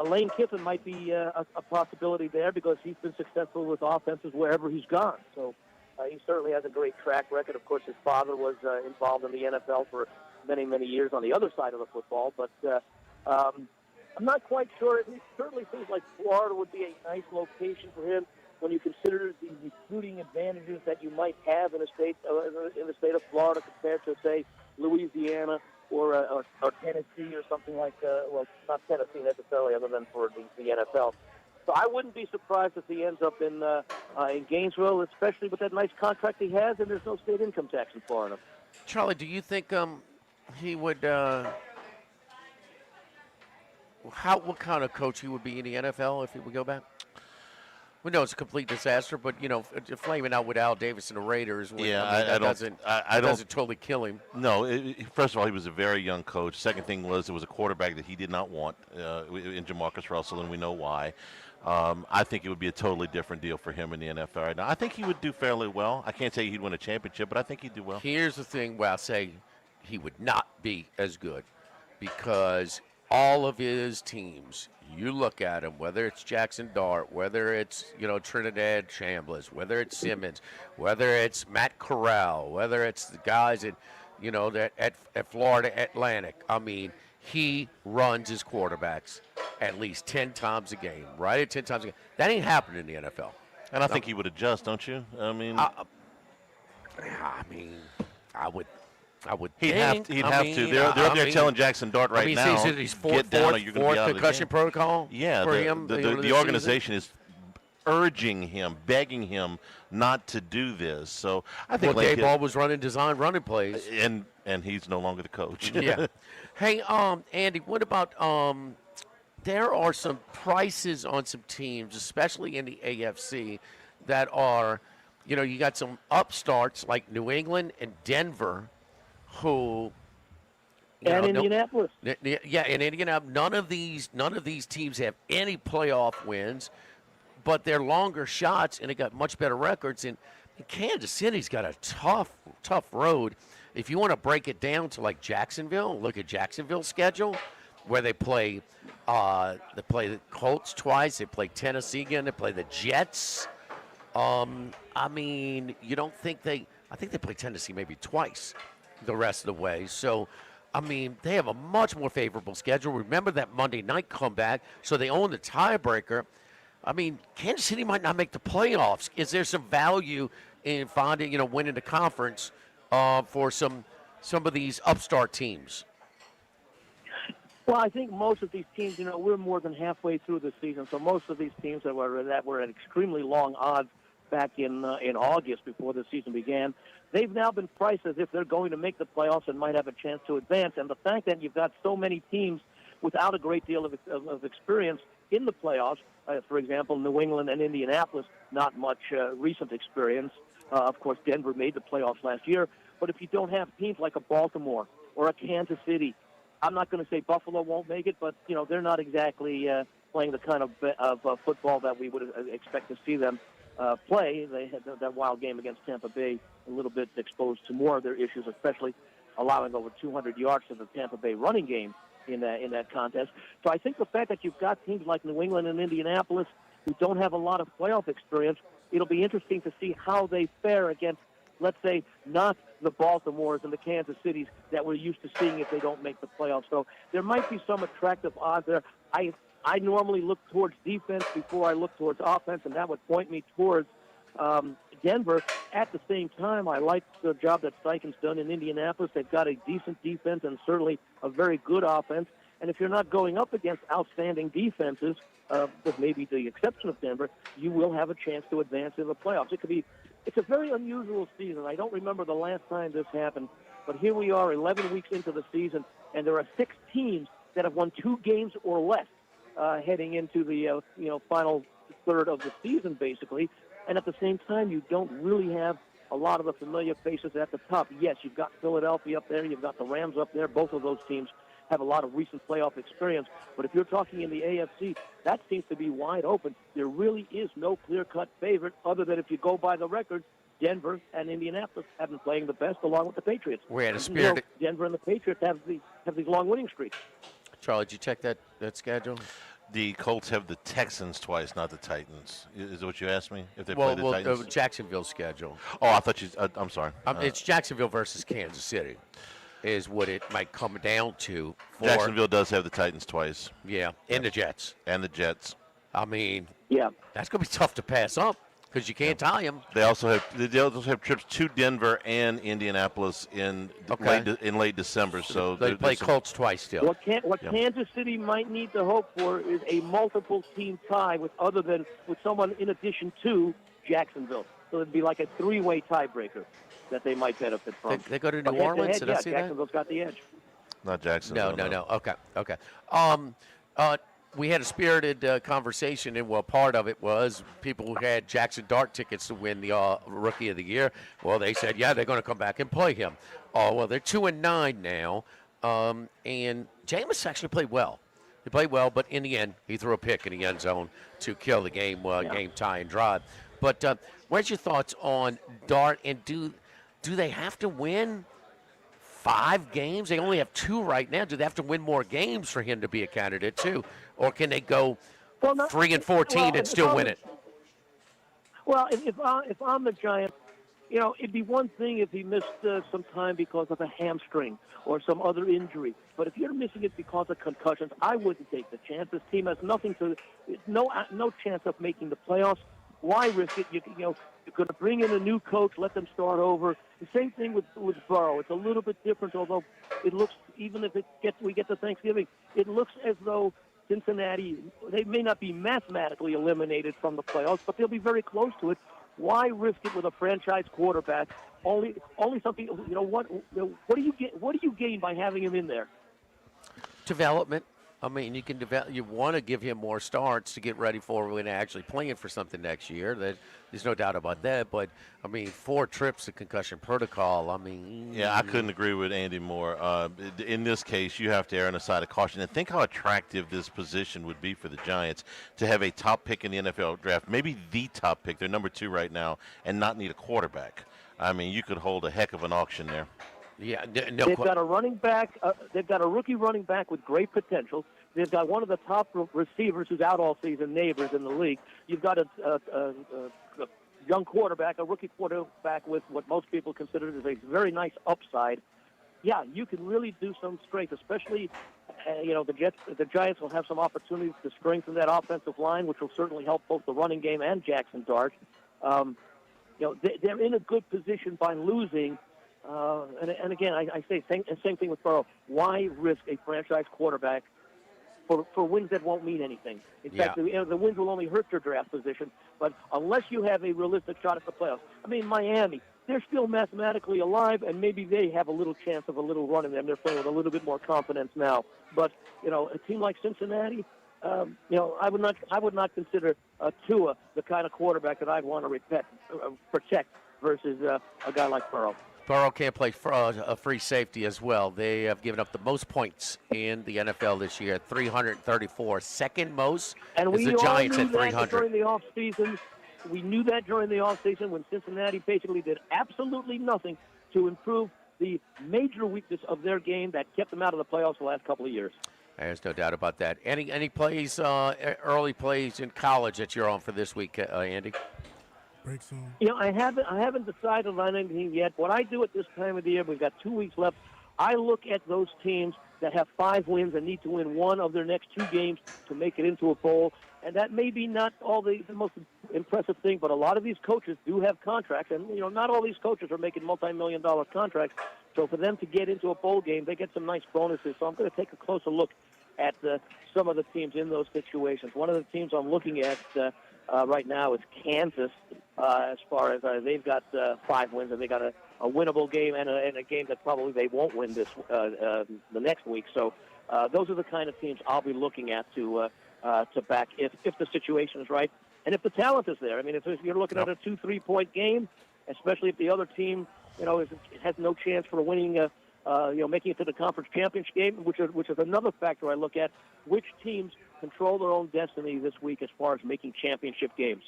Lane Kiffin might be a possibility there because he's been successful with offenses wherever he's gone. So he certainly has a great track record. Of course, his father was involved in the NFL for many, many years on the other side of the football. But I'm not quite sure. It certainly seems like Florida would be a nice location for him when you consider the recruiting advantages that you might have in the state of Florida compared to, say, Louisiana or Tennessee or something like, not Tennessee necessarily, other than for the NFL. So I wouldn't be surprised if he ends up in Gainesville, especially with that nice contract he has, and there's no state income tax in Florida. Charlie, do you think he would what kind of coach he would be in the NFL if he would go back? We know it's a complete disaster, but flaming out with Al Davis and the Raiders, that doesn't totally kill him. No, first of all, he was a very young coach. Second thing was it was a quarterback that he did not want in Jamarcus Russell, and we know why. I think it would be a totally different deal for him in the NFL right now. I think he would do fairly well. I can't say he'd win a championship, but I think he'd do well. Here's the thing where I say he would not be as good because all of his teams, you look at them, whether it's Jackson Dart, whether it's Trinidad Chambliss, whether it's Simmons, whether it's Matt Corral, whether it's the guys at at Florida Atlantic. I mean, he runs his quarterbacks at least 10 times a game, right? At 10 times a game. That ain't happening in the NFL. And I think he would adjust, don't you? I mean, I would. He'd have to. They're up there telling Jackson Dart right now, he's get down or you're going to be out of the concussion game. protocol. Yeah, for him, the organization is urging him, begging him not to do this. So I think Dave Ball was running design running plays, and he's no longer the coach. Yeah. Hey, Andy, what about there are some prices on some teams, especially in the AFC, that are, you got some upstarts like New England and Denver, who. Indianapolis. Yeah, in Indianapolis, none of these teams have any playoff wins, but they're longer shots and they got much better records. And Kansas City's got a tough road. If you want to break it down to like Jacksonville, look at Jacksonville's schedule, where they play the Colts twice, they play Tennessee again, they play the Jets. I mean, you don't think I think they play Tennessee maybe twice the rest of the way. So, I mean, they have a much more favorable schedule. Remember that Monday night comeback, so they own the tiebreaker. I mean, Kansas City might not make the playoffs. Is there some value in finding, winning the conference for some of these upstart teams? Well, I think most of these teams, we're more than halfway through the season, so most of these teams that were at extremely long odds back in August before the season began, they've now been priced as if they're going to make the playoffs and might have a chance to advance. And the fact that you've got so many teams without a great deal of experience in the playoffs, for example, New England and Indianapolis, not much recent experience. Of course, Denver made the playoffs last year. But if you don't have teams like a Baltimore or a Kansas City, I'm not going to say Buffalo won't make it, but, they're not exactly playing the kind of football that we would expect to see them play. They had that wild game against Tampa Bay, a little bit exposed to more of their issues, especially allowing over 200 yards to the Tampa Bay running game in that contest. So I think the fact that you've got teams like New England and Indianapolis who don't have a lot of playoff experience, it'll be interesting to see how they fare against, let's say, not the Baltimores and the Kansas Cities that we're used to seeing if they don't make the playoffs. So there might be some attractive odds there. I normally look towards defense before I look towards offense, and that would point me towards Denver. At the same time, I like the job that Steichen's done in Indianapolis. They've got a decent defense and certainly a very good offense. And if you're not going up against outstanding defenses, with maybe the exception of Denver, you will have a chance to advance in the playoffs. It's a very unusual season. I don't remember the last time this happened, but here we are 11 weeks into the season, and there are 6 teams that have won 2 games or less heading into the final third of the season, basically. And at the same time, you don't really have a lot of the familiar faces at the top. Yes, you've got Philadelphia up there, you've got the Rams up there. Both of those teams have a lot of recent playoff experience. But if you're talking in the AFC, that seems to be wide open. There really is no clear-cut favorite other than if you go by the records, Denver and Indianapolis have been playing the best along with the Patriots. We had a spirit. Denver and the Patriots have these long winning streaks. Charlie, did you check that schedule? The Colts have the Texans twice, not the Titans. Is that what you asked me? If they play the Titans? Jacksonville's schedule. Oh, I thought you. I'm sorry. It's Jacksonville versus Kansas City, is what it might come down to. Jacksonville does have the Titans twice. Yeah, and the Jets. And the Jets. I mean, yeah, that's going to be tough to pass up because you can't tie them. They also have trips to Denver and Indianapolis in late December. So they play Colts twice still. What Kansas City might need to hope for is a multiple team tie with someone in addition to Jacksonville. So it'd be like a 3-way tiebreaker that they might benefit from. They go to New Orleans. Jacksonville's got the edge. Not Jacksonville. No. Okay. We had a spirited conversation, and part of it was people who had Jackson Dart tickets to win the Rookie of the Year. Well, they said, yeah, they're going to come back and play him. Oh, well, they're 2-9 now, and Jameis actually played well. He played well, but in the end, he threw a pick in the end zone to kill the game, game tying drive. But what's your thoughts on Dart, and do they have to win 5 games? They only have 2 right now. Do they have to win more games for him to be a candidate too, or can they go 3-14 and still win it? Well, if I'm the Giants, it'd be one thing if he missed some time because of a hamstring or some other injury. But if you're missing it because of concussions, I wouldn't take the chance. This team has no chance of making the playoffs. Why risk it? You're going to bring in a new coach, let them start over. The same thing with Burrow. It's a little bit different, although it looks, even if we get to Thanksgiving, it looks as though Cincinnati, they may not be mathematically eliminated from the playoffs, but they'll be very close to it. Why risk it with a franchise quarterback? Only something. What do you gain by having him in there? Development. I mean, you can develop. You want to give him more starts to get ready for when actually playing for something next year. There's no doubt about that. But I mean, 4 trips to concussion protocol. I mean, yeah, I couldn't agree with Andy more. In this case, you have to err on the side of caution. And think how attractive this position would be for the Giants to have a top pick in the NFL draft, maybe the top pick. They're number 2 right now, and not need a quarterback. I mean, you could hold a heck of an auction there. Yeah, they've got a running back. They've got a rookie running back with great potential. They've got one of the top receivers who's out all season, Neighbors, in the league. You've got a young quarterback, a rookie quarterback with what most people consider as a very nice upside. Yeah, you can really do some strength, especially, the Giants will have some opportunities to strengthen that offensive line, which will certainly help both the running game and Jackson Dart. They're in a good position by losing. And again, I say same thing with Burrow. Why risk a franchise quarterback for wins that won't mean anything? In fact, the wins will only hurt your draft position. But unless you have a realistic shot at the playoffs, I mean, Miami, they're still mathematically alive, and maybe they have a little chance of a little run in them. They're playing with a little bit more confidence now. But a team like Cincinnati, I would not consider Tua the kind of quarterback that I'd want to protect versus a guy like Burrow. Burrow can't play a free safety as well. They have given up the most points in the NFL this year, 334. Second most is the Giants at 300. During the offseason. We knew that during the offseason when Cincinnati basically did absolutely nothing to improve the major weakness of their game that kept them out of the playoffs the last couple of years. There's no doubt about that. Any plays, early plays in college that you're on for this week, Andy? I haven't decided on anything yet. What I do at this time of the year, we've got 2 weeks left, I look at those teams that have 5 wins and need to win one of their next 2 games to make it into a bowl. And that may be not all the most impressive thing, but a lot of these coaches do have contracts. And, not all these coaches are making multi-million-dollar contracts. So for them to get into a bowl game, they get some nice bonuses. So I'm going to take a closer look at some of the teams in those situations. One of the teams I'm looking at right now is Kansas, as far as they've got 5 wins, and they got a winnable game and a game that probably they won't win the next week. So those are the kind of teams I'll be looking at to back if the situation is right and if the talent is there. I mean, if you're looking at a 2-3 point game, especially if the other team has no chance for winning making it to the conference championship game, which is another factor I look at. Which teams control their own destiny this week as far as making championship games?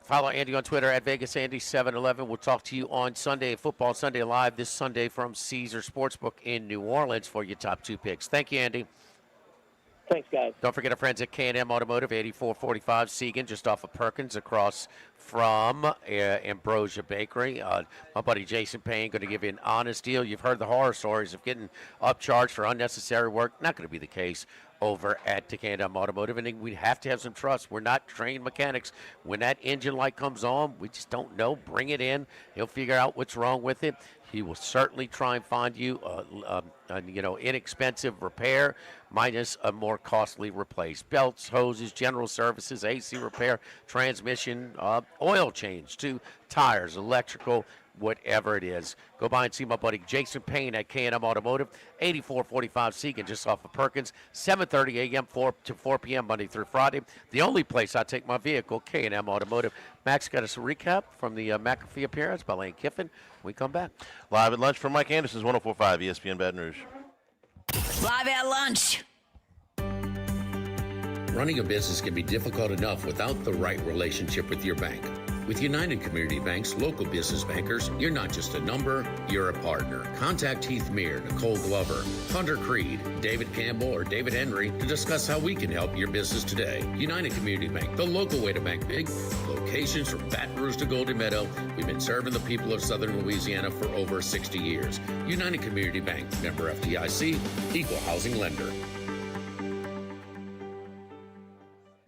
Follow Andy on Twitter at VegasAndy711. We'll talk to you on Sunday, Football Sunday Live this Sunday from Caesar Sportsbook in New Orleans for your top 2 picks. Thank you, Andy. Thanks, guys. Don't forget our friends at K&M Automotive, 8445 Segan, just off of Perkins, across from Ambrosia Bakery. My buddy Jason Payne going to give you an honest deal. You've heard the horror stories of getting upcharged for unnecessary work. Not going to be the case over at K&M Automotive, and we have to have some trust. We're not trained mechanics. When that engine light comes on, we just don't know. Bring it in. He'll figure out what's wrong with it. He will certainly try and find you inexpensive repair minus a more costly replace. Belts, hoses, general services, AC repair, transmission, oil change to tires, electrical, whatever it is. Go by and see my buddy Jason Payne at K&M Automotive, 8445 Segan, just off of Perkins, 7:30 a.m. to 4 p.m. Monday through Friday. The only place I take my vehicle, K&M Automotive. Max got us a recap from the McAfee appearance by Lane Kiffin. We come back. Live at lunch from Mike Anderson's 104.5 ESPN Baton Rouge. Live at lunch. Running a business can be difficult enough without the right relationship with your bank. With United Community Bank's local business bankers, you're not just a number, you're a partner. Contact Heath Meir, Nicole Glover, Hunter Creed, David Campbell, or David Henry to discuss how we can help your business today. United Community Bank, the local way to bank big. Locations from Baton Rouge to Golden Meadow. We've been serving the people of Southern Louisiana for over 60 years. United Community Bank, member FDIC, equal housing lender.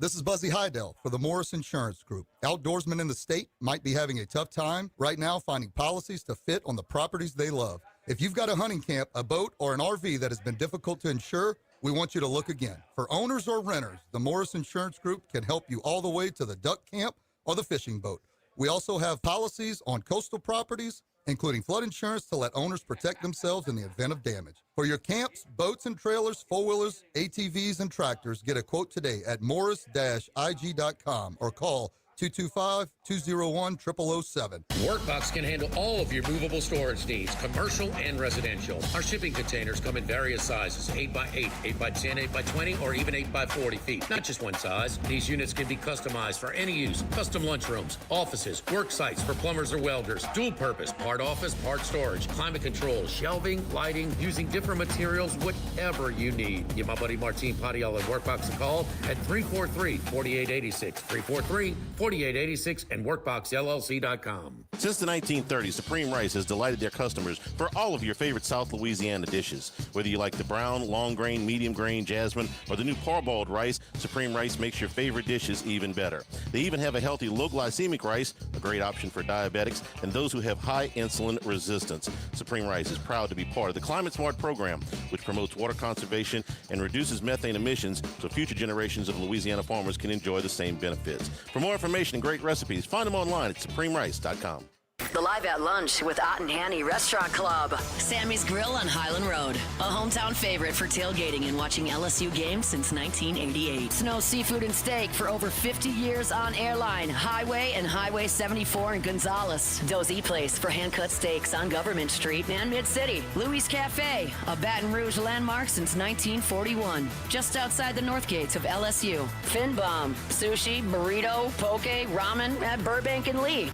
This is Buzzy Hydell for the Morris Insurance Group. Outdoorsmen in the state might be having a tough time right now finding policies to fit on the properties they love. If you've got a hunting camp, a boat, or an RV that has been difficult to insure, we want you to look again. For owners or renters, the Morris Insurance Group can help you all the way to the duck camp or the fishing boat. We also have policies on coastal properties, including flood insurance to let owners protect themselves in the event of damage. For your camps, boats and trailers, four-wheelers, ATVs, and tractors, get a quote today at morris-ig.com or call 225-201-0007. Workbox can handle all of your movable storage needs, commercial and residential. Our shipping containers come in various sizes, 8x8, 8x10, 8x20, or even 8x40 feet. Not just one size. These units can be customized for any use. Custom lunchrooms, offices, work sites for plumbers or welders, dual purpose, part office, part storage, climate control, shelving, lighting, using different materials, whatever you need. Give my buddy Martine Padial at Workbox a call at 343-4886, 343-4886, and WorkboxLLC.com. Since the 1930s, Supreme Rice has delighted their customers for all of your favorite South Louisiana dishes. Whether you like the brown, long grain, medium grain, jasmine, or the new parboiled rice, Supreme Rice makes your favorite dishes even better. They even have a healthy low glycemic rice, a great option for diabetics and those who have high insulin resistance. Supreme Rice is proud to be part of the Climate Smart program, which promotes water conservation and reduces methane emissions so future generations of Louisiana farmers can enjoy the same benefits. For more information and great recipes, find them online at supremerice.com. The Live at Lunch with Ott and Hanny Restaurant Club. Sammy's Grill on Highland Road. A hometown favorite for tailgating and watching LSU games since 1988. Snow Seafood and Steak for over 50 years on Airline, Highway, and Highway 74 in Gonzales. Dozy Place for hand-cut steaks on Government Street and Mid-City. Louis Cafe, a Baton Rouge landmark since 1941. Just outside the north gates of LSU. Fin Bomb, sushi, burrito, poke, ramen at Burbank and Lee.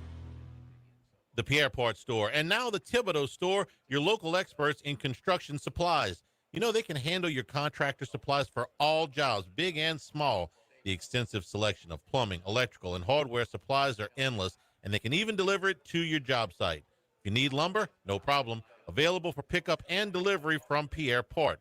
The Pierre Part Store, and now the Thibodeau Store, your local experts in construction supplies. You know, they can handle your contractor supplies for all jobs, big and small. The extensive selection of plumbing, electrical, and hardware supplies are endless, and they can even deliver it to your job site. If you need lumber, no problem. Available for pickup and delivery from Pierre Part.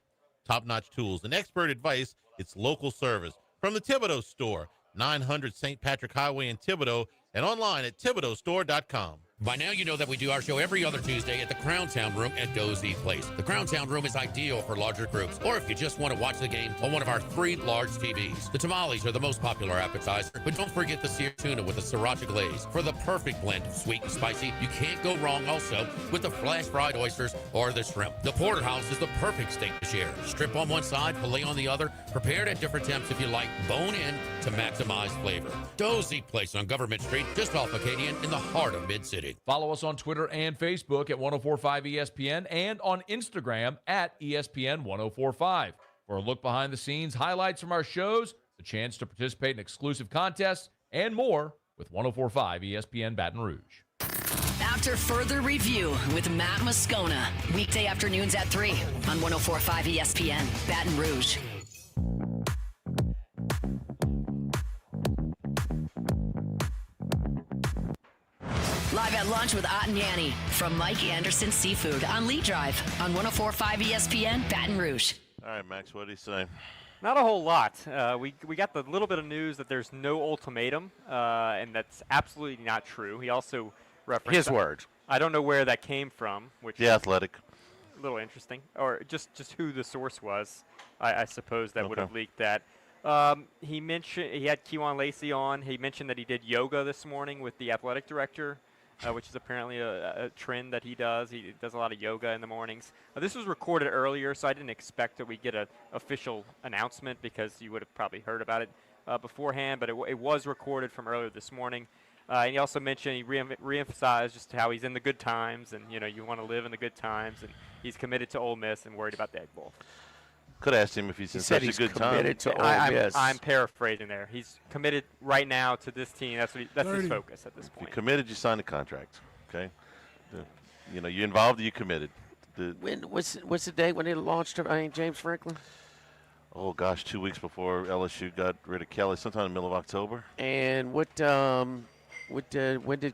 Top-notch tools and expert advice, it's local service. From the Thibodeau Store, 900 St. Patrick Highway in Thibodeau, and online at thibodeaustore.com. By now, you know that we do our show every other Tuesday at the Crown Town Room at Dozy Place. The Crown Town Room is ideal for larger groups, or if you just want to watch the game on one of our 3 large TVs. The tamales are the most popular appetizer, but don't forget the seared tuna with the sriracha glaze. For the perfect blend of sweet and spicy, you can't go wrong also with the flash fried oysters or the shrimp. The porterhouse is the perfect steak to share. Strip on one side, filet on the other, prepared at different temps if you like, bone in to maximize flavor. Dozy Place on Government Street, just off Acadian in the heart of Mid-City. Follow us on Twitter and Facebook at 1045 ESPN and on Instagram at ESPN 1045. For a look behind the scenes, highlights from our shows, the chance to participate in exclusive contests, and more with 1045 ESPN Baton Rouge. After further review with Matt Moscona, weekday afternoons at 3 on 1045 ESPN Baton Rouge. Live at lunch with Ott and Yanni from Mike Anderson Seafood on Lee Drive on 1045 ESPN Baton Rouge. All right, Max, what do you say? Not a whole lot. We got the little bit of news that there's no ultimatum, and that's absolutely not true. He also referenced His words. I don't know where that came from, which The Athletic. is a little interesting, or just who the source was. I suppose that would have leaked that. He mentioned he had Kewan Lacey on. He mentioned that he did yoga this morning with the athletic director. which is apparently a trend that he does. He does a lot of yoga in the mornings. This was recorded earlier, so I didn't expect that we'd get an official announcement because you would have probably heard about it beforehand, but it was recorded from earlier this morning. And he also mentioned, he re-emphasized just how he's in the good times, and you want to live in the good times, and he's committed to Ole Miss and worried about the Egg Bowl. Could have asked him if he's in such a good time. Committed to Ole Miss. I'm paraphrasing there. He's committed right now to this team. That's his focus at this point. If you committed, you signed a contract. Okay, you're involved, you committed. What's the date when they launched James Franklin? Oh gosh, 2 weeks before LSU got rid of Kelly, sometime in the middle of October. And when did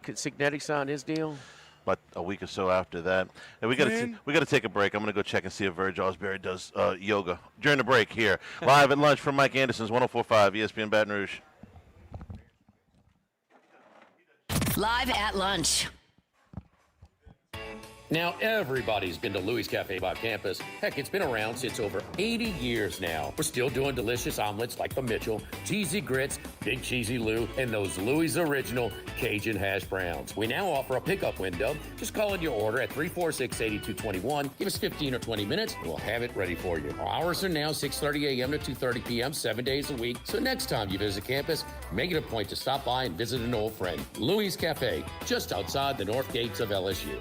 Cignetti sign his deal? About a week or so after that. And we got to take a break. I'm going to go check and see if Verge Osbury does yoga during the break here. Live at lunch from Mike Anderson's 104.5 ESPN Baton Rouge. Live at lunch. Now, everybody's been to Louis Cafe by campus. Heck, it's been around since over 80 years now. We're still doing delicious omelets like the Mitchell, cheesy grits, Big Cheesy Lou, and those Louis Original Cajun hash browns. We now offer a pickup window. Just call in your order at 346-8221. Give us 15 or 20 minutes, and we'll have it ready for you. Our hours are now 6:30 a.m. to 2:30 p.m., 7 days a week. So next time you visit campus, make it a point to stop by and visit an old friend. Louis Cafe, just outside the north gates of LSU.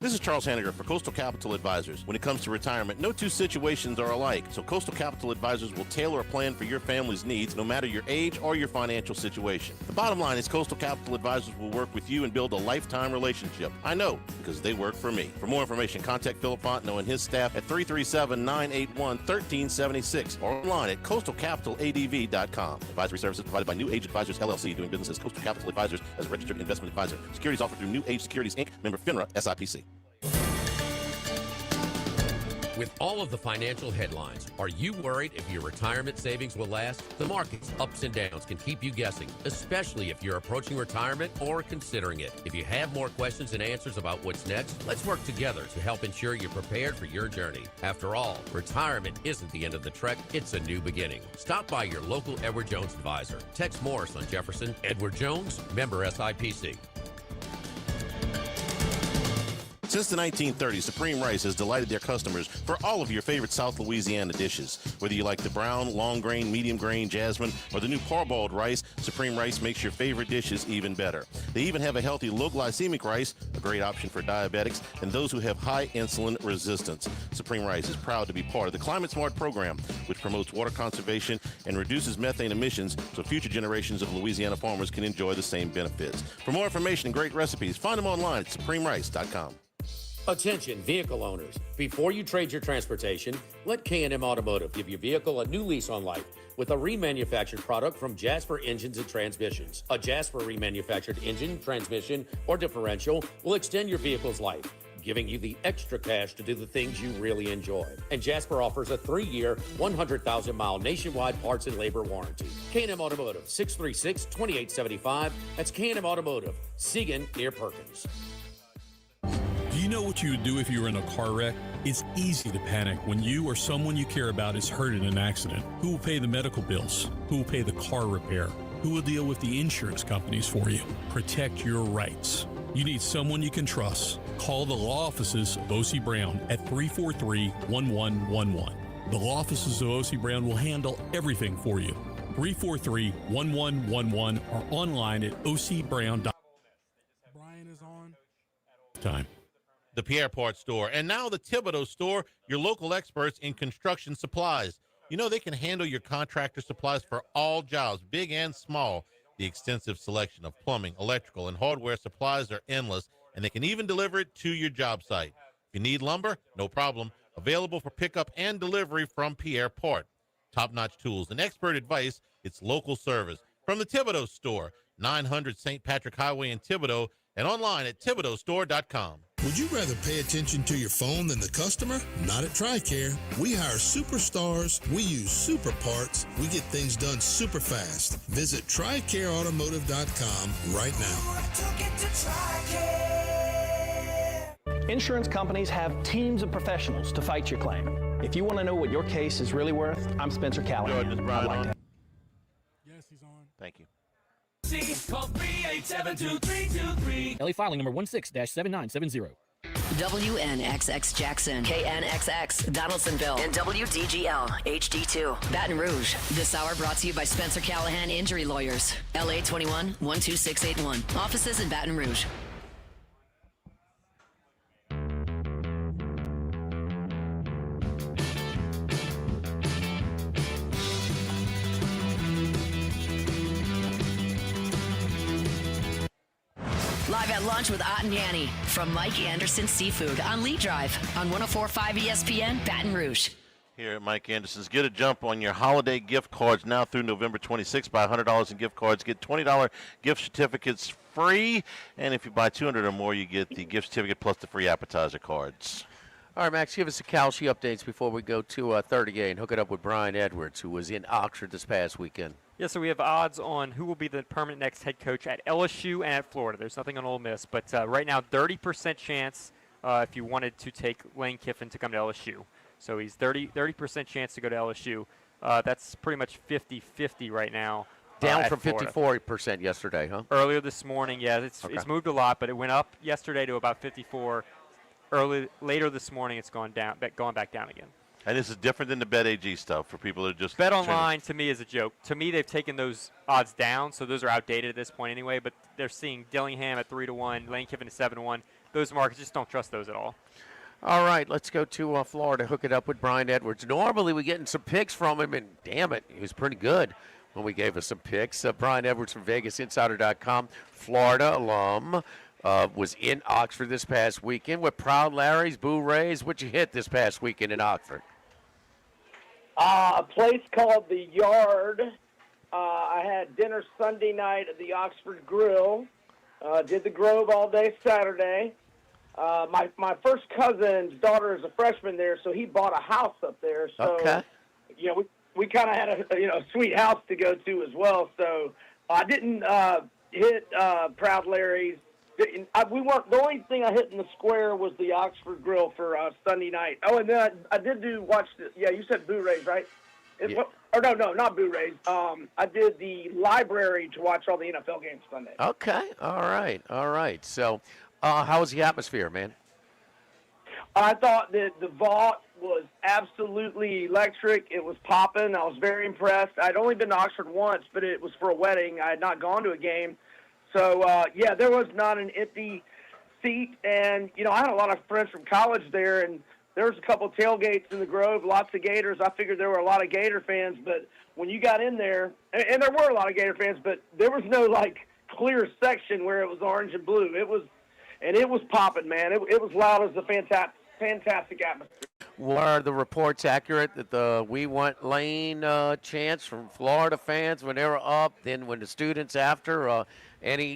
This is Charles Hanniger for Coastal Capital Advisors. When it comes to retirement, no two situations are alike, so Coastal Capital Advisors will tailor a plan for your family's needs, no matter your age or your financial situation. The bottom line is Coastal Capital Advisors will work with you and build a lifetime relationship. I know, because they work for me. For more information, contact Philip Fontenot and his staff at 337-981-1376 or online at coastalcapitaladv.com. Advisory services provided by New Age Advisors, LLC, doing business as Coastal Capital Advisors as a registered investment advisor. Securities offered through New Age Securities, Inc., member FINRA, SIPC. With all of the financial headlines, are you worried if your retirement savings will last? The market's ups and downs can keep you guessing, especially if you're approaching retirement or considering it. If you have more questions and answers about what's next, let's work together to help ensure you're prepared for your journey. After all, retirement isn't the end of the trek, it's a new beginning. Stop by your local Edward Jones advisor. Tex Morris on Jefferson. Edward Jones, member SIPC. Since the 1930s, Supreme Rice has delighted their customers for all of your favorite South Louisiana dishes. Whether you like the brown, long grain, medium grain, jasmine, or the new parboiled rice, Supreme Rice makes your favorite dishes even better. They even have a healthy low glycemic rice, a great option for diabetics and those who have high insulin resistance. Supreme Rice is proud to be part of the Climate Smart program, which promotes water conservation and reduces methane emissions so future generations of Louisiana farmers can enjoy the same benefits. For more information and great recipes, find them online at supremerice.com. Attention vehicle owners. Before you trade your transportation, let K&M Automotive give your vehicle a new lease on life with a remanufactured product from Jasper Engines and Transmissions. A Jasper remanufactured engine, transmission, or differential will extend your vehicle's life, giving you the extra cash to do the things you really enjoy. And Jasper offers a 3-year, 100,000-mile nationwide parts and labor warranty. K&M Automotive, 636-2875. That's K&M Automotive, Siegen near Perkins. Do you know what you would do if you were in a car wreck? It's easy to panic when you or someone you care about is hurt in an accident. Who will pay the medical bills? Who will pay the car repair? Who will deal with the insurance companies for you? Protect your rights. You need someone you can trust. Call the law offices of O.C. Brown at 343-1111. The law offices of O.C. Brown will handle everything for you. 343-1111 or online at ocbrown.com. Brian is on. Time. The Pierre Part Store, and now the Thibodeau Store, your local experts in construction supplies. You know they can handle your contractor supplies for all jobs, big and small. The extensive selection of plumbing, electrical, and hardware supplies are endless, and they can even deliver it to your job site. If you need lumber, no problem. Available for pickup and delivery from Pierre Part. Top-notch tools and expert advice, it's local service. From the Thibodeau Store, 900 St. Patrick Highway in Thibodeau, and online at thibodeaustore.com. Would you rather pay attention to your phone than the customer? Not at TRICARE. We hire superstars. We use super parts. We get things done super fast. Visit TRICAREautomotive.com right now. Insurance companies have teams of professionals to fight your claim. If you want to know what your case is really worth, I'm Spencer Callahan. Jordan, is Brian on? Yes, he's on. Thank you. emergency, call 387-2323. LA filing number 16-7970. WNXX Jackson, KNXX Donaldsonville, and WDGL HD2 Baton Rouge. This hour brought to you by Spencer Callahan Injury Lawyers, LA 21 12681. Offices in Baton Rouge. Live at lunch with Ott and Yanni from Mike Anderson Seafood on Lee Drive on 104.5 ESPN Baton Rouge. Here at Mike Anderson's, get a jump on your holiday gift cards now through November 26th. Buy $100 in gift cards, get $20 gift certificates free, and if you buy 200 or more, you get the gift certificate plus the free appetizer cards. All right, Max, give us the Calci updates before we go to 38 and hook it up with Brian Edwards, who was in Oxford this past weekend. Yeah, so we have odds on who will be the permanent next head coach at LSU and at Florida. There's nothing on Ole Miss, but right now 30% chance if you wanted to take Lane Kiffin to come to LSU. So he's 30% chance to go to LSU. That's pretty much 50-50 right now. Down from Florida. 54% yesterday, huh? Earlier this morning, yeah, it's moved a lot, but it went up yesterday to about 54. Later this morning, it's gone back down again. And this is different than the BetAG stuff for people that are just Bet Online to me is a joke. To me, they've taken those odds down, so those are outdated at this point anyway. But they're seeing Dillingham at 3-1, Lane Kiffin at 7-1. Those markets, just don't trust those at all. All right, let's go to Florida, hook it up with Brian Edwards. Normally, we're getting some picks from him, and damn it, he was pretty good when we gave us some picks. Brian Edwards from VegasInsider.com, Florida alum, was in Oxford this past weekend with Proud Larry's, Boo Rays. What you hit this past weekend in Oxford? A place called The Yard. I had dinner Sunday night at the Oxford Grill. Did the Grove all day Saturday. My first cousin's daughter is a freshman there, so he bought a house up there. So, we kind of had a sweet house to go to as well. So I didn't hit Proud Larry's. The only thing I hit in the square was the Oxford Grill for Sunday night. Oh, and then I did watch you said Boo Rays, right? Yeah. No, not Boo Rays. I did the library to watch all the NFL games Sunday. Okay, all right. So, how was the atmosphere, man? I thought that the vault was absolutely electric. It was popping. I was very impressed. I'd only been to Oxford once, but it was for a wedding. I had not gone to a game. So, there was not an empty seat. And, I had a lot of friends from college there, and there was a couple of tailgates in the Grove, lots of Gators. I figured there were a lot of Gator fans. But when you got in there, and there were a lot of Gator fans, but there was no, clear section where it was orange and blue. It was popping, man. It was loud. It was a fantastic atmosphere. Were the reports accurate that the We Want Lane chants from Florida fans when they were up, then when the students after,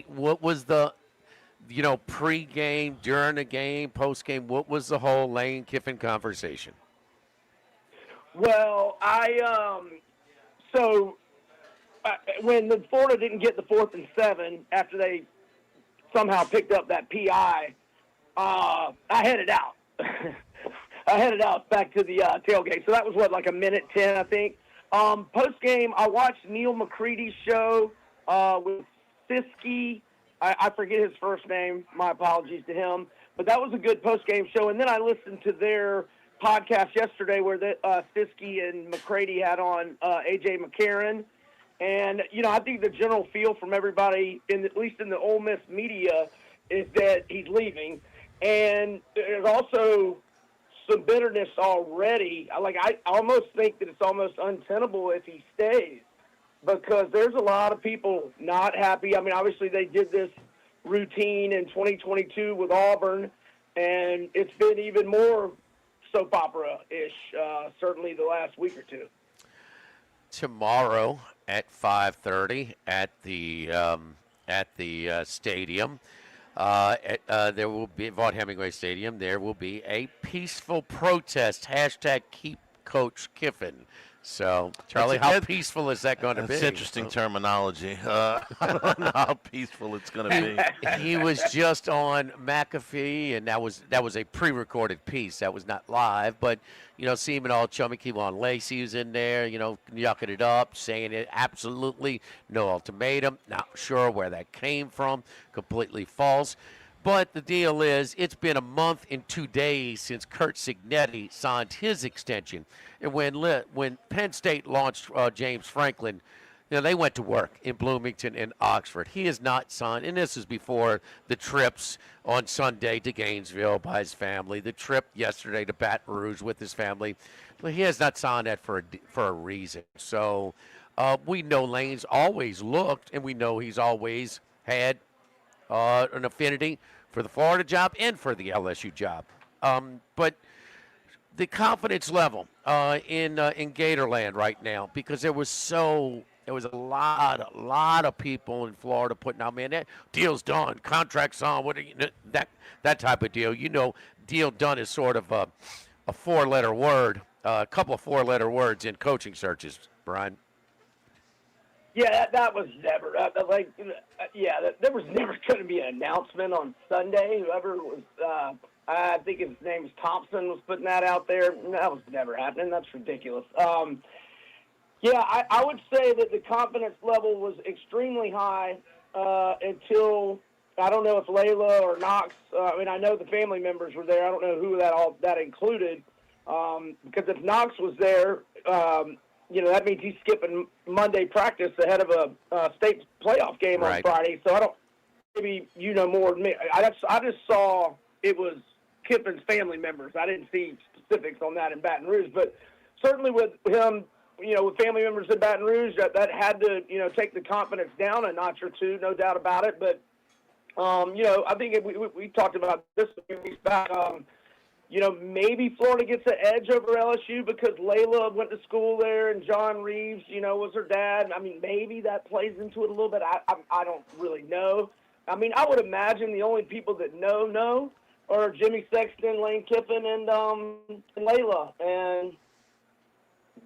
what was the, pre-game, during the game, post-game, what was the whole Lane Kiffin conversation? Well, when the Florida didn't get the 4th and 7 after they somehow picked up that PI, I headed out. I headed out back to the tailgate. So that was, a minute 10, I think. Post-game, I watched Neil McCready's show with Siskey. I forget his first name. My apologies to him. But that was a good post-game show. And then I listened to their podcast yesterday where Siskey and McCready had on A.J. McCarron. And, I think the general feel from everybody, at least in the Ole Miss media, is that he's leaving. And there's also some bitterness already. I almost think that it's almost untenable if he stays because there's a lot of people not happy. I mean, obviously they did this routine in 2022 with Auburn, and it's been even more soap opera-ish, certainly the last week or two. Tomorrow at 5:30 at the stadium. There will be Vaught Hemingway Stadium. There will be a peaceful protest. # keep Coach Kiffin. So, Charlie, how That's- peaceful is that going to be? That's interesting terminology. I don't know how peaceful it's going to be. He was just on McAfee, and that was a pre-recorded piece. That was not live, but seeming all chummy. Keelan Lacey was in there, yucking it up, saying it absolutely no ultimatum. Not sure where that came from. Completely false. But the deal is, it's been a month and 2 days since Kurt Signetti signed his extension. And when Penn State launched James Franklin, they went to work in Bloomington and Oxford. He has not signed, and this is before the trips on Sunday to Gainesville by his family, the trip yesterday to Baton Rouge with his family. But he has not signed that for a reason. So we know Lane's always looked, and we know he's always had an affinity for the Florida job and for the LSU job. But the confidence level in Gatorland right now, because there was a lot of people in Florida putting out, man, that deal's done, contract's on, that type of deal. Deal done is sort of a four-letter word, a couple of four-letter words in coaching searches, Brian. Yeah, that was never there was never going to be an announcement on Sunday. Whoever was, I think his name was Thompson, was putting that out there. That was never happening. That's ridiculous. I would say that the confidence level was extremely high until, I don't know if Layla or Knox. I know the family members were there. I don't know who that included, because if Knox was there, that means he's skipping Monday practice ahead of a state playoff game on Friday. So maybe you know more than me. I just saw it was Kiffin's family members. I didn't see specifics on that in Baton Rouge, but certainly with him, with family members in Baton Rouge, that had to, take the confidence down a notch or two, no doubt about it. But, I think we talked about this a few weeks back. Maybe Florida gets an edge over LSU because Layla went to school there and John Reeves, was her dad. Maybe that plays into it a little bit. I don't really know. I would imagine the only people that know are Jimmy Sexton, Lane Kiffin, and Layla. And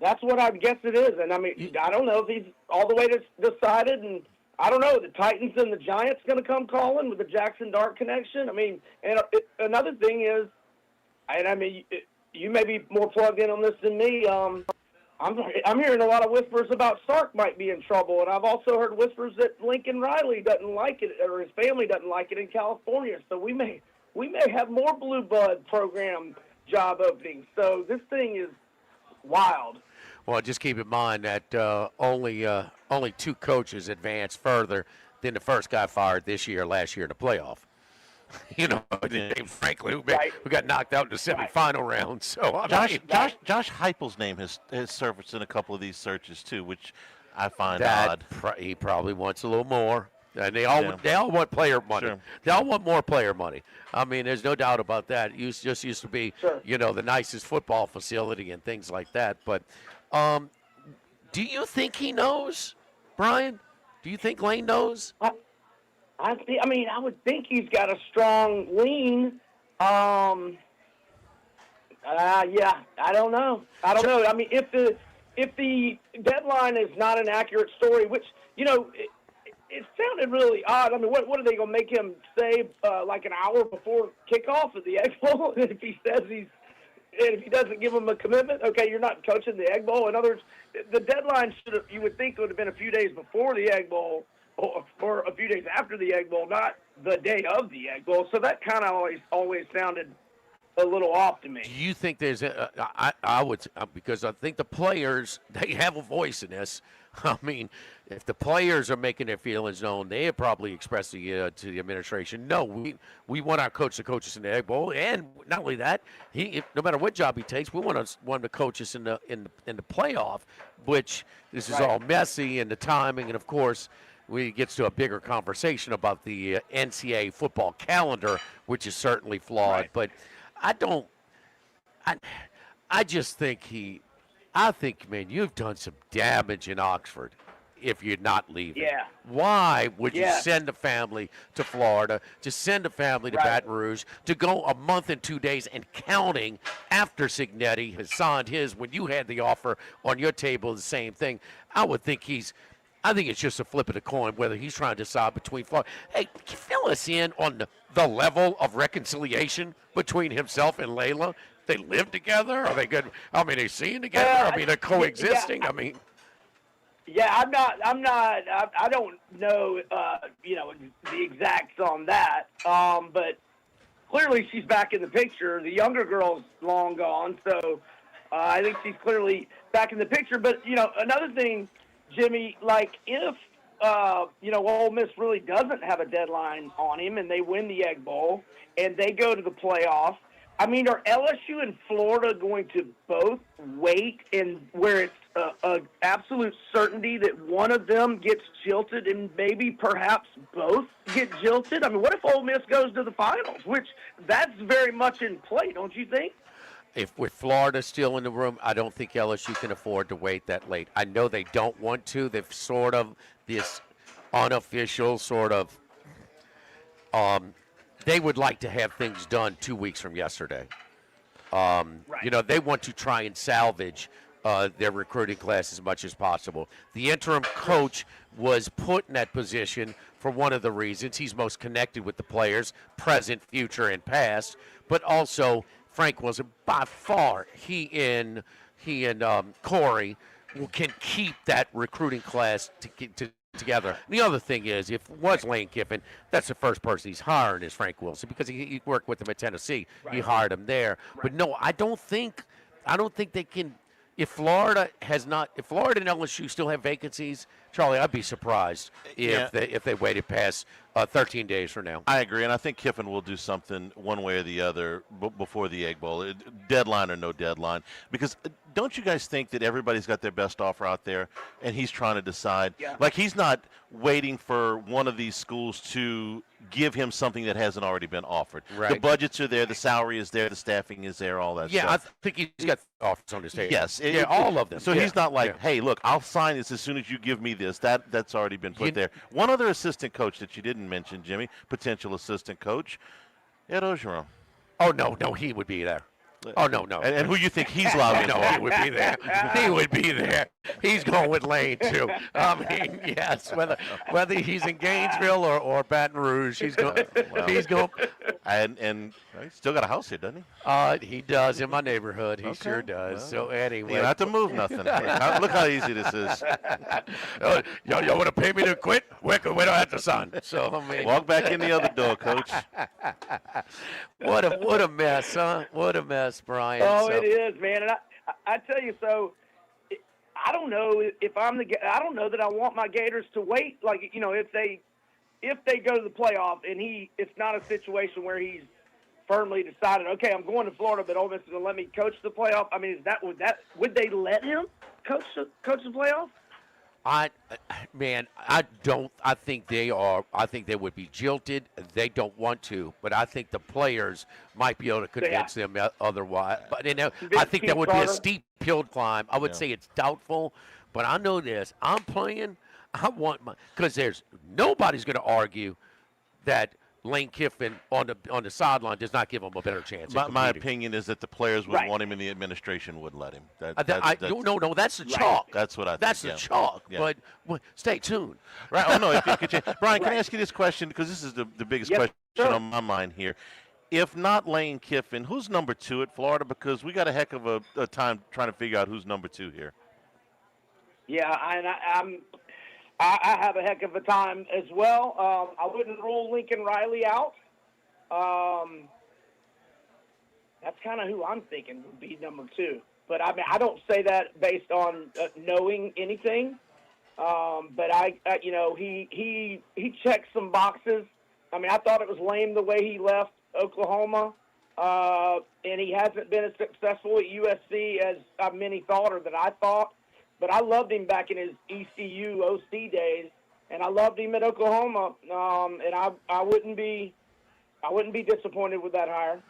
that's what I guess it is. And, I don't know if he's all the way decided. And I don't know, the Titans and the Giants going to come calling with the Jackson Dart connection. Another thing is, you may be more plugged in on this than me. I'm hearing a lot of whispers about Sark might be in trouble, and I've also heard whispers that Lincoln Riley doesn't like it, or his family doesn't like it in California. So we may have more Blue Blood program job openings. So this thing is wild. Well, just keep in mind that only two coaches advanced further than the first guy fired last year in the playoff. James Franklin, who got knocked out in the semifinal round. So Josh Heupel's name has surfaced in a couple of these searches too, which I find odd. He probably wants a little more. And they all want player money. Sure. They all want more player money. There's no doubt about that. It just used to be, the nicest football facility and things like that. But do you think he knows, Brian? Do you think Lane knows? I would think he's got a strong lean. I don't know. If the deadline is not an accurate story, which it sounded really odd. What are they going to make him say like an hour before kickoff at the Egg Bowl? If he says if he doesn't give him a commitment, okay, you're not coaching the Egg Bowl. In other words, the deadline you would think would have been a few days before the Egg Bowl. Or a few days after the Egg Bowl, not the day of the Egg Bowl. So that kind of always sounded a little off to me. Do you think there's I would, because I think the players, they have a voice in this. If the players are making their feelings known, they have probably expressed to the administration, no, we want our coach to coach us in the Egg Bowl, and not only that, no matter what job he takes, we want him to coach us in the playoff, which this is all messy and the timing, and of course, we gets to a bigger conversation about the NCAA football calendar, which is certainly flawed. But I just think man, you've done some damage in Oxford. if you're not leaving. Yeah. Why would you Yeah. send a family to Florida, to send a family to Right. Baton Rouge, to go a month and 2 days and counting after Signetti has signed his when you had the offer on your table, the same thing? I think it's just a flip of the coin whether he's trying to decide between Florida. Hey, fill us in on the level of reconciliation between himself and Layla. They live together? Are they good? I mean, they seeing together? I mean, they're coexisting? I mean. Yeah, I don't know, the exacts on that. But clearly she's back in the picture. The younger girl's long gone, so I think she's clearly back in the picture. But, another thing, Jimmy, like if, Ole Miss really doesn't have a deadline on him and they win the Egg Bowl and they go to the playoff, I mean, are LSU and Florida going to both wait and where it's a absolute certainty that one of them gets jilted and maybe perhaps both get jilted? I mean, what if Ole Miss goes to the finals, which that's very much in play, don't you think? If with Florida still in the room, I don't think LSU can afford to wait that late. I know they don't want to. They've sort of this unofficial sort of they would like to have things done 2 weeks from yesterday. Right. They want to try and salvage their recruiting class as much as possible. The interim coach was put in that position for one of the reasons. He's most connected with the players, present, future, and past, but also Frank Wilson, by far, he and Corey can keep that recruiting class together. The other thing is, if it was Lane Kiffin, that's the first person he's hiring is Frank Wilson because he worked with him at Tennessee. Right. He hired him there. Right. But no, I don't think they can. If Florida and LSU still have vacancies, Charlie, I'd be surprised if they waited past 13 days from now. I agree, and I think Kiffin will do something one way or the other before the Egg Bowl, deadline or no deadline. Because don't you guys think that everybody's got their best offer out there, and he's trying to decide? Yeah. Like he's not waiting for one of these schools to give him something that hasn't already been offered. Right. The budgets are there, the salary is there, the staffing is there, all that yeah, stuff. I think he's got offers on his table. Yes. All of them. So he's not like, hey, look, I'll sign this as soon as you give me this. That's already been put there. One other assistant coach that you didn't mention, Jimmy, potential assistant coach, Ed Ogeron. Oh, no, he would be there. Oh, no. And who you think he's lobbying no, for? he would be there. He would be there. He's going with Lane, too. I mean, yes, whether he's in Gainesville or Baton Rouge, he's going. He's going. And he's still got a house here, doesn't he? He does in my neighborhood. He sure does. Well, so anyway, you don't have to move nothing. Look how easy this is. Y'all want to pay me to quit? We don't have to sign. So I mean, walk back in the other door, Coach. What a mess, huh? What a mess, Brian. Oh, it is, man. And I tell you, so I don't know if I don't know that I want my Gators to wait. Like, if they go to the playoff and it's not a situation where he's firmly decided, okay, I'm going to Florida, but Ole Miss is going to let me coach the playoff. I mean, would they let him coach the playoff? I think they are. I think they would be jilted. They don't want to, but I think the players might be able to convince them otherwise. But I think that would be a steep hill climb. I would say it's doubtful, but I know this. I'm playing. I want because nobody's going to argue that Lane Kiffin on the sideline does not give him a better chance. My opinion is that the players would want him and the administration would let him. No, that's the chalk. That's what I think. That's the chalk. Yeah. But stay tuned. Right? Oh no, it could change. Brian, can I ask you this question because this is the biggest question on my mind here. If not Lane Kiffin, who's number 2 at Florida? Because we got a heck of a time trying to figure out who's number 2 here. Yeah, I have a heck of a time as well. I wouldn't rule Lincoln Riley out. That's kind of who I'm thinking would be number 2. But I mean, I don't say that based on knowing anything. But he checked some boxes. I mean, I thought it was lame the way he left Oklahoma, and he hasn't been as successful at USC as many thought or that I thought. But I loved him back in his ECU OC days, and I loved him at Oklahoma. And I wouldn't be disappointed with that hire.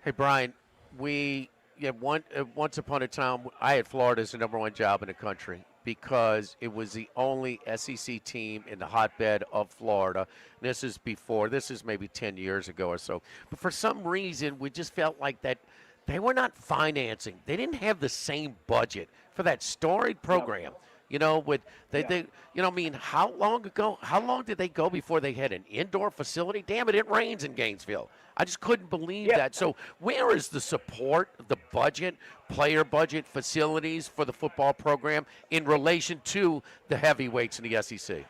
Hey, Brian, we Yeah, once upon a time, I had Florida as the number one job in the country because it was the only SEC team in the hotbed of Florida. This is maybe 10 years ago or so. But for some reason, we just felt like that they were not financing. They didn't have the same budget for that storied program. You know, how long did they go before they had an indoor facility? Damn it, it rains in Gainesville. I just couldn't believe that. So where is the support, the budget, player budget, facilities for the football program in relation to the heavyweights in the SEC?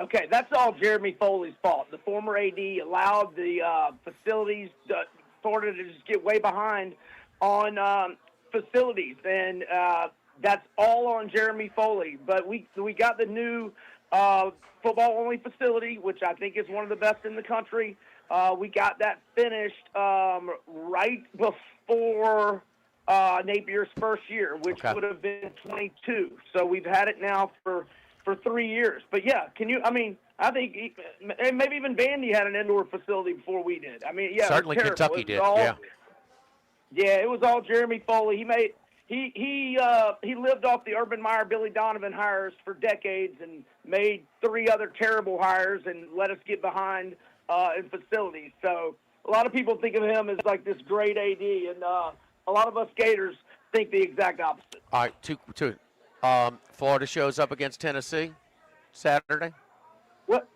Okay, that's all Jeremy Foley's fault. The former AD allowed the facilities, Florida, to just get way behind on facilities, and that's all on Jeremy Foley. But we got the new football-only facility, which I think is one of the best in the country. We got that finished right before Napier's first year, which would have been 22. So we've had it now for 3 years. But, yeah, I think maybe even Vandy had an indoor facility before we did. I mean, yeah. Certainly Kentucky did, yeah. Yeah, it was all Jeremy Foley. He lived off the Urban Meyer, Billy Donovan hires for decades and made 3 other terrible hires and let us get behind in facilities. So a lot of people think of him as like this great AD, and a lot of us Gators think the exact opposite. All right, two. Florida shows up against Tennessee Saturday. What?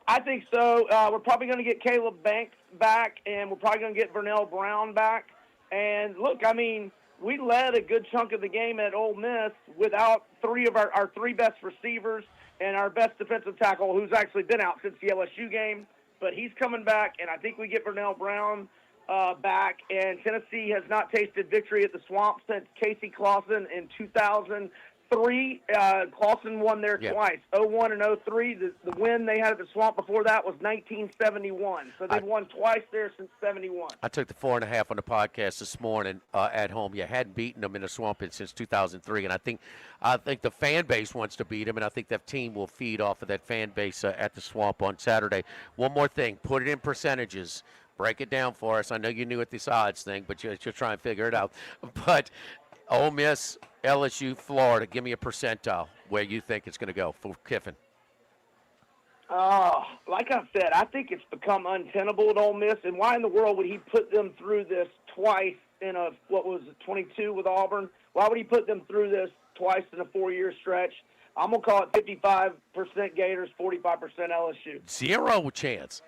I think so. We're probably going to get Caleb Banks back, and we're probably going to get Vernell Brown back. And look, I mean, we led a good chunk of the game at Ole Miss without 3 of our 3 best receivers and our best defensive tackle, who's actually been out since the LSU game. But he's coming back, and I think we get Vernell Brown back. And Tennessee has not tasted victory at the Swamp since Casey Clausen in 2003. Clausen won there twice, 01 and 03. The win they had at the Swamp before that was 1971. So they've won twice there since 71. I took the 4.5 on the podcast this morning at home. You hadn't beaten them in the Swamp since 2003, and I think the fan base wants to beat them, and I think that team will feed off of that fan base at the Swamp on Saturday. One more thing, put it in percentages. Break it down for us. I know you knew at this odds thing, but you're trying to figure it out. But Ole Miss, LSU, Florida, give me a percentile where you think it's going to go for Kiffin. Like I said, I think it's become untenable at Ole Miss. And why in the world would he put them through this twice in 22 with Auburn? Why would he put them through this twice in a 4-year stretch? I'm going to call it 55% Gators, 45% LSU. Zero chance.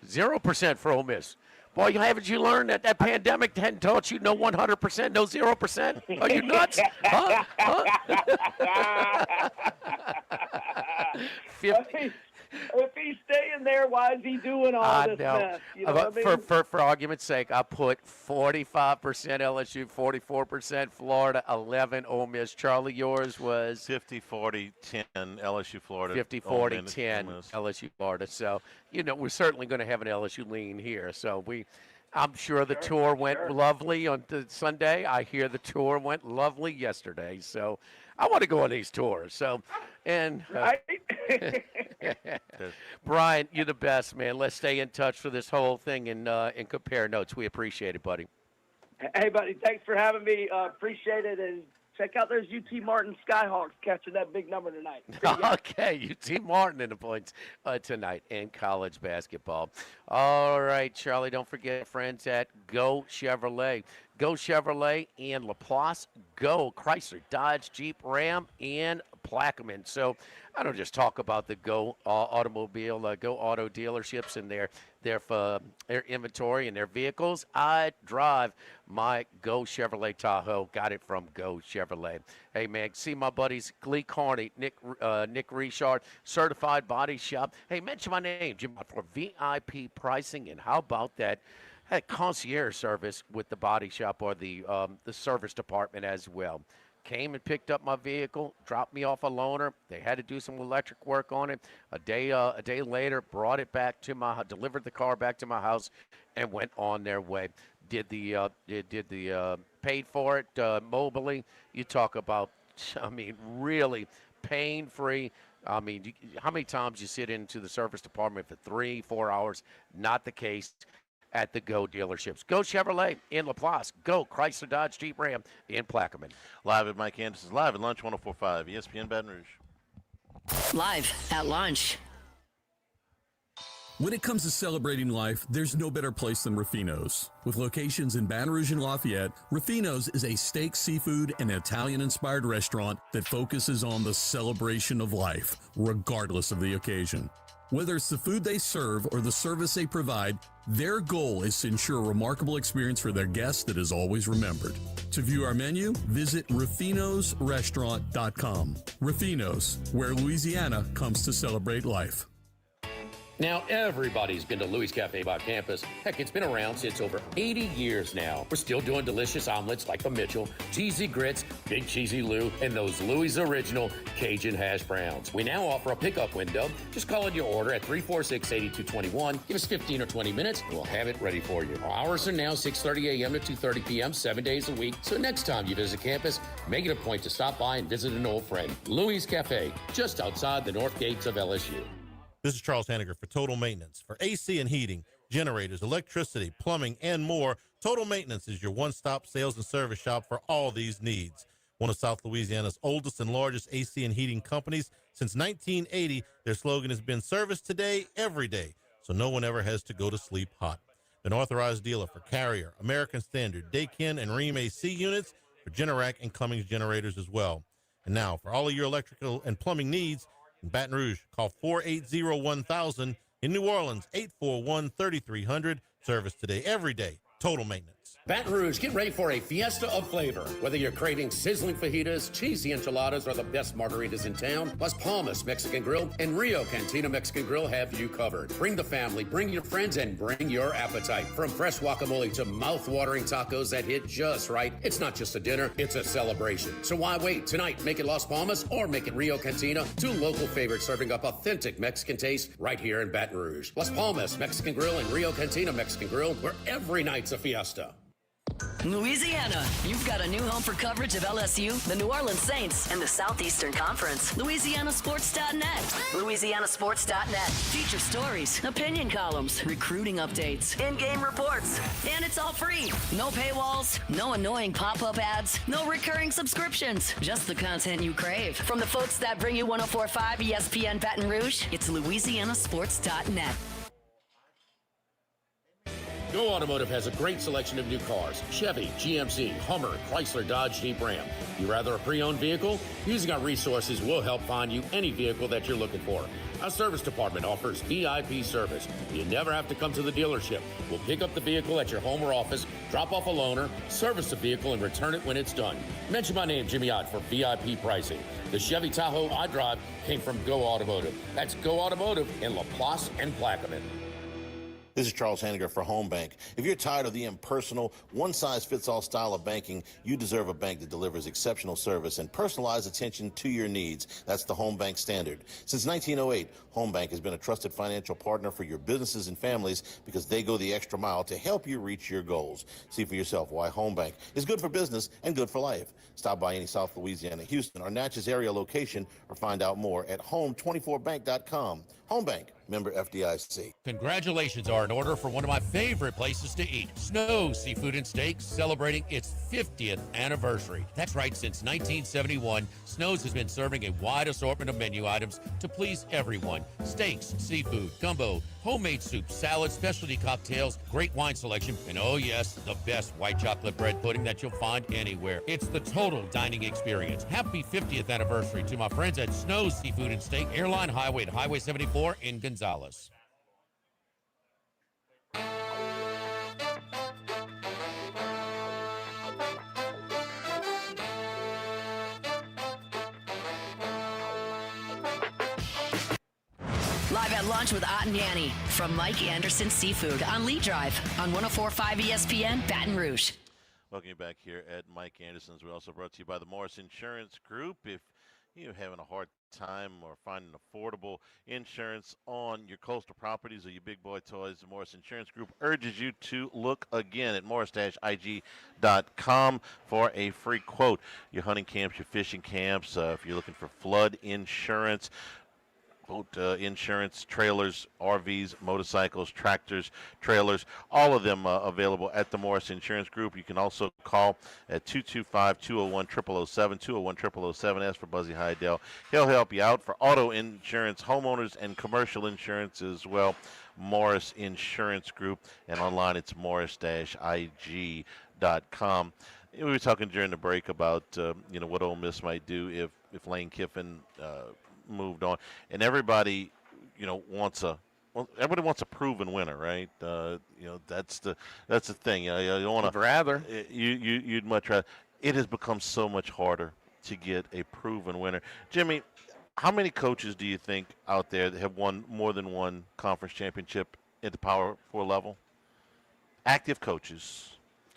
0% for Ole Miss. Boy, haven't you learned that pandemic hadn't taught you no 100%, no 0%? Are you nuts? Huh? If he's staying there, why is he doing all this mess? You know what I mean? For argument's sake, I put 45% LSU, 44% Florida, 11 Ole Miss. Charlie, yours was 50-40-10 LSU Florida. 50-40-10 LSU Florida. So, we're certainly going to have an LSU lean here. So I'm sure the tour went lovely on Sunday. I hear the tour went lovely yesterday. So I want to go on these tours. So, right? Brian, you're the best, man. Let's stay in touch for this whole thing and compare notes. We appreciate it, buddy. Hey, buddy, thanks for having me. Appreciate it. And check out those UT Martin Skyhawks catching that big number tonight. Okay, UT Martin in the points tonight in college basketball. All right, Charlie, don't forget friends at Go Chevrolet. Go Chevrolet in LaPlace. Go Chrysler, Dodge, Jeep, Ram, and Plaquemine. So I don't just talk about the Go automobile, Go auto dealerships and their inventory and their vehicles. I drive my Go Chevrolet Tahoe. Got it from Go Chevrolet. Hey, man, see my buddies Glee Carney, Nick Richard, Certified Body Shop. Hey, mention my name, Jim, for VIP pricing. And how about that? Concierge service with the body shop or the service department as well. Came and picked up my vehicle, dropped me off a loaner. They had to do some electric work on it. A day later, brought it back to delivered the car back to my house, and went on their way. Did the paid for it mobily. You talk about, really pain-free. How many times you sit into the service department for 3-4 hours? Not the case at the Go dealerships. Go Chevrolet in LaPlace. Go Chrysler Dodge Jeep Ram in Plaquemine. Live at Mike Anderson's Live at Lunch 104.5 ESPN Baton Rouge. Live at lunch. When it comes to celebrating life, there's no better place than Ruffino's. With locations in Baton Rouge and Lafayette, Ruffino's is a steak, seafood, and Italian-inspired restaurant that focuses on the celebration of life, regardless of the occasion. Whether it's the food they serve or the service they provide, their goal is to ensure a remarkable experience for their guests that is always remembered. To view our menu, visit ruffinosrestaurant.com. Ruffino's, where Louisiana comes to celebrate life. Now, everybody's been to Louis Cafe by campus. Heck, it's been around since over 80 years now. We're still doing delicious omelets like the Mitchell, cheesy grits, big cheesy Lou, and those Louis Original Cajun hash browns. We now offer a pickup window. Just call in your order at 346-8221. Give us 15 or 20 minutes, and we'll have it ready for you. Our hours are now 6:30 a.m. to 2:30 p.m., 7 days a week. So next time you visit campus, make it a point to stop by and visit an old friend. Louis Cafe, just outside the north gates of LSU. This is Charles Hanniger for Total Maintenance. For AC and heating, generators, electricity, plumbing, and more, Total Maintenance is your one-stop sales and service shop for all these needs. One of South Louisiana's oldest and largest AC and heating companies. Since 1980, their slogan has been service today, every day, so no one ever has to go to sleep hot. An authorized dealer for Carrier, American Standard, Daikin, and Rheem AC units, for Generac and Cummings generators as well. And now, for all of your electrical and plumbing needs, in Baton Rouge, call 480-1000. In New Orleans, 841-3300. Service today, every day. Total Maintenance. Baton Rouge, get ready for a fiesta of flavor. Whether you're craving sizzling fajitas, cheesy enchiladas, or the best margaritas in town, Las Palmas Mexican Grill and Rio Cantina Mexican Grill have you covered. Bring the family, bring your friends, and bring your appetite. From fresh guacamole to mouth-watering tacos that hit just right, it's not just a dinner, it's a celebration. So why wait? Tonight, make it Las Palmas or make it Rio Cantina, two local favorites serving up authentic Mexican taste right here in Baton Rouge. Las Palmas Mexican Grill and Rio Cantina Mexican Grill, where every night's a fiesta. Louisiana, you've got a new home for coverage of LSU, the New Orleans Saints, and the Southeastern Conference. LouisianaSports.net. LouisianaSports.net. Feature stories, opinion columns, recruiting updates, in-game reports. And it's all free. No paywalls, no annoying pop-up ads, no recurring subscriptions. Just the content you crave. From the folks that bring you 104.5 ESPN Baton Rouge, it's LouisianaSports.net. Go Automotive has a great selection of new cars. Chevy, GMC, Hummer, Chrysler, Dodge, Jeep, Ram. You rather a pre-owned vehicle? Using our resources, we'll help find you any vehicle that you're looking for. Our service department offers VIP service. You never have to come to the dealership. We'll pick up the vehicle at your home or office, drop off a loaner, service the vehicle, and return it when it's done. Mention my name, Jimmy Ott, for VIP pricing. The Chevy Tahoe I drive came from Go Automotive. That's Go Automotive in LaPlace and Plaquemine. This is Charles Hanniger for Home Bank. If you're tired of the impersonal, one-size-fits-all style of banking, you deserve a bank that delivers exceptional service and personalized attention to your needs. That's the Home Bank standard. Since 1908, Home Bank has been a trusted financial partner for your businesses and families because they go the extra mile to help you reach your goals. See for yourself why Home Bank is good for business and good for life. Stop by any South Louisiana, Houston, or Natchez area location or find out more at home24bank.com. Home Bank, member FDIC. Congratulations are in order for one of my favorite places to eat, Snow Seafood and Steaks, celebrating its 50th anniversary. That's right, since 1971, Snow's has been serving a wide assortment of menu items to please everyone. Steaks, seafood, gumbo, homemade soup, salads, specialty cocktails, great wine selection, and oh yes, the best white chocolate bread pudding that you'll find anywhere. It's the total dining experience. Happy 50th anniversary to my friends at Snow Seafood and Steak, Airline Highway at Highway 74 in Gonzales. Live at lunch with Ott and Yanni from Mike Anderson Seafood on Lee Drive on 104.5 ESPN Baton Rouge. Welcome you back here at Mike Anderson's. We're also brought to you by the Morris Insurance Group. If you're having a hard time or finding affordable insurance on your coastal properties or your big boy toys, the Morris Insurance Group urges you to look again at morris-ig.com for a free quote. Your hunting camps, your fishing camps, if you're looking for flood insurance, quote, insurance, trailers, RVs, motorcycles, tractors, trailers, all of them available at the Morris Insurance Group. You can also call at 225-201-0007, 201-0007. Ask for Buzzy Hydell. He'll help you out for auto insurance, homeowners, and commercial insurance as well. Morris Insurance Group, and online it's morris-ig.com. We were talking during the break about what Ole Miss might do if Lane Kiffin moved on, and everybody everybody wants a proven winner, right? That's the thing. You don't want to rather you'd much rather. It has become so much harder to get a proven winner. Jimmy, how many coaches do you think out there that have won more than one conference championship at the Power 4 level? Active coaches.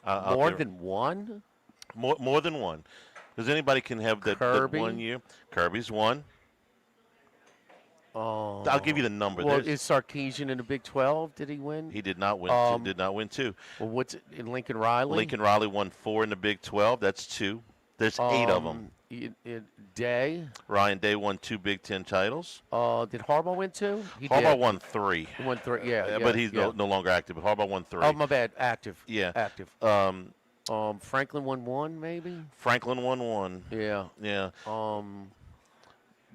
More than one? More than one. Because anybody can have that 1 year. Kirby's won. Oh. I'll give you the number. Well, is Sarkisian in the Big 12? Did he win? He did not win. Did not win two. Well, what's it in Lincoln Riley? Lincoln Riley won 4 in the Big 12. That's 2. There's 8 of them. Day? Ryan Day won 2 Big 10 titles. Did Harbaugh win 2? Harbaugh won 3. He won 3, yeah. But he's no longer active. But Harbaugh won 3. Oh, my bad. Active. Yeah. Active. Franklin won 1, maybe? Franklin won 1. Yeah. Yeah.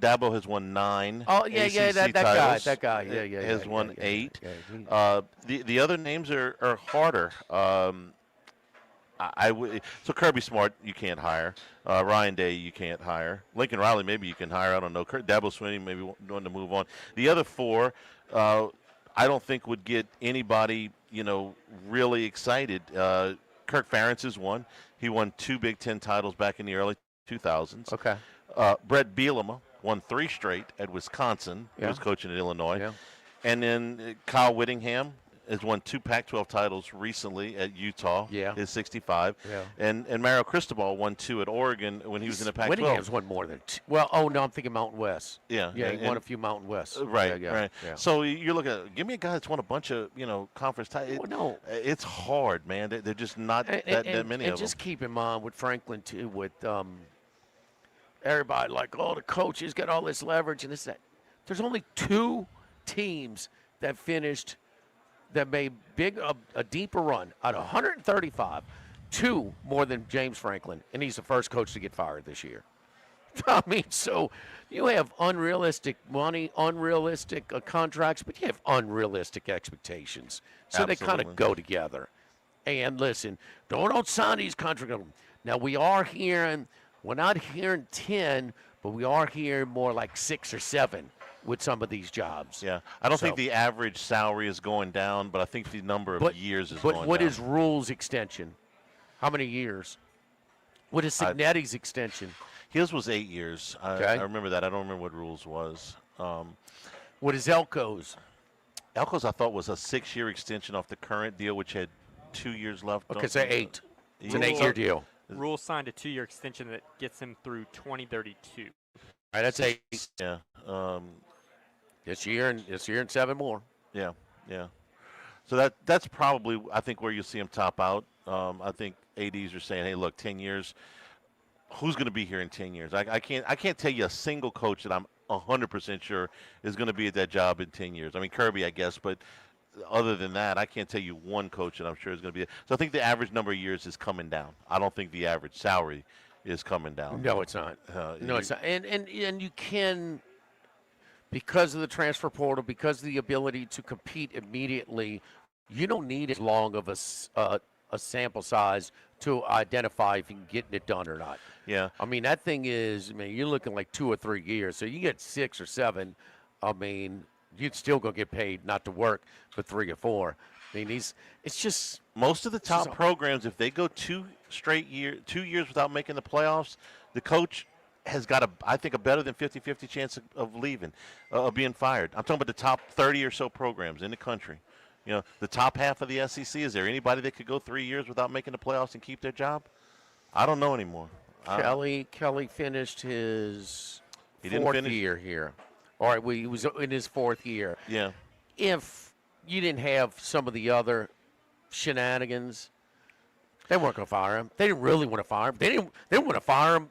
Dabo has won 9. Oh, yeah, ACC that titles. guy. Yeah. Has won 8. Yeah. The other names are harder. So Kirby Smart, you can't hire. Ryan Day, you can't hire. Lincoln Riley, maybe you can hire. I don't know. Dabo Swinney, maybe wanting to move on. The other 4, I don't think would get anybody, really excited. Kirk Ferentz has won. He won 2 Big 10 titles back in the early 2000s. Okay. Brett Bielema won 3 straight at Wisconsin. Yeah. He was coaching at Illinois. Yeah. And then Kyle Whittingham has won 2 Pac-12 titles recently at Utah. Yeah. Is 65. Yeah. And Mario Cristobal won 2 at Oregon when he was in the Pac-12. Whittingham's won more than 2. Well, I'm thinking Mountain West. Yeah. Yeah, he won a few Mountain West. Right, Yeah. right. So you're looking at, give me a guy that's won a bunch of, conference titles. Well, no. It's hard, man. They're just not that many of them. And just keep in mind with Franklin, too, with everybody like, the coaches got all this leverage and this, that. There's only 2 teams that finished that made a deeper run out of 135, 2 more than James Franklin, and he's the first coach to get fired this year. I mean, so you have unrealistic money, unrealistic contracts, but you have unrealistic expectations. So they kind of go together. And listen, don't sign these contracts. Now we're not hearing 10, but we are hearing more like 6 or 7. With some of these jobs. Yeah. I don't think the average salary is going down, but I think the number of years is going down. But what is Rule's extension? How many years? What is Signetti's extension? His was 8 years. Okay. I remember that. I don't remember what Rule's was. What is Elko's? Elko's, I thought, was a 6-year extension off the current deal, which had 2 years left. Okay, so 8. It's an 8-year deal. Rule signed a 2-year extension that gets him through 2032. All right, that's 8. Yeah. This year and 7 more. Yeah. So that's probably, I think, where you'll see him top out. I think ADs are saying, hey, look, 10 years. Who's going to be here in 10 years? I can't tell you a single coach that I'm 100% sure is going to be at that job in 10 years. I mean, Kirby, I guess, but other than that, I can't tell you one coach that I'm sure is going to be. So I think the average number of years is coming down. I don't think the average salary is coming down. No, it's not. No, it's not. And you can, because of the transfer portal, because of the ability to compete immediately, you don't need as long of a sample size to identify if you're getting it done or not. Yeah. I mean, that thing is, you're looking like 2 or 3 years. So you get 6 or 7, you're still going to get paid not to work for 3 or 4. It's just most of the top programs, if they go 2 years without making the playoffs, the coach has got I think a better than 50-50 chance of leaving, of being fired. I'm talking about the top 30 or so programs in the country. The top half of the SEC. Is there anybody that could go 3 years without making the playoffs and keep their job? I don't know anymore. Kelly finished his 4th year here. All right, he was in his 4th year. Yeah. If you didn't have some of the other shenanigans, they weren't going to fire him. They didn't really want to fire him. They didn't want to fire him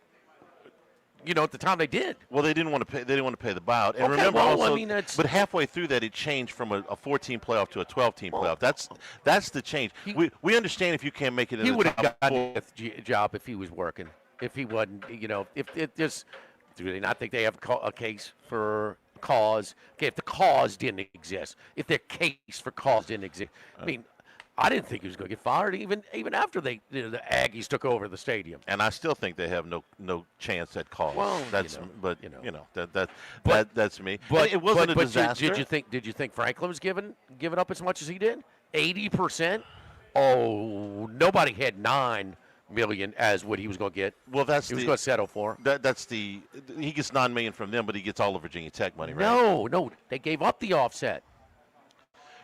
at the time they did. Well, they didn't want to pay. They didn't want to pay the buyout. And Okay, remember well, also, I mean, but halfway through that, it changed from a 14 playoff to a 12-team playoff. That's the change. We understand if you can't make it in He the would have top gotten four. a job if he was working. If he wasn't, if it just, do they not think they have a case for cause? Okay, if the cause didn't exist, if their case for cause didn't exist, I mean, I didn't think he was going to get fired even after the Aggies took over the stadium. And I still think they have no chance at cause. Well, that's that's me. But And it wasn't a but disaster. Did you think Franklin was giving up as much as he did? 80%. Oh, nobody had $9 million as what he was going to get. Well, he was going to settle for. He gets $9 million from them, but he gets all of Virginia Tech money, right? No, they gave up the offset.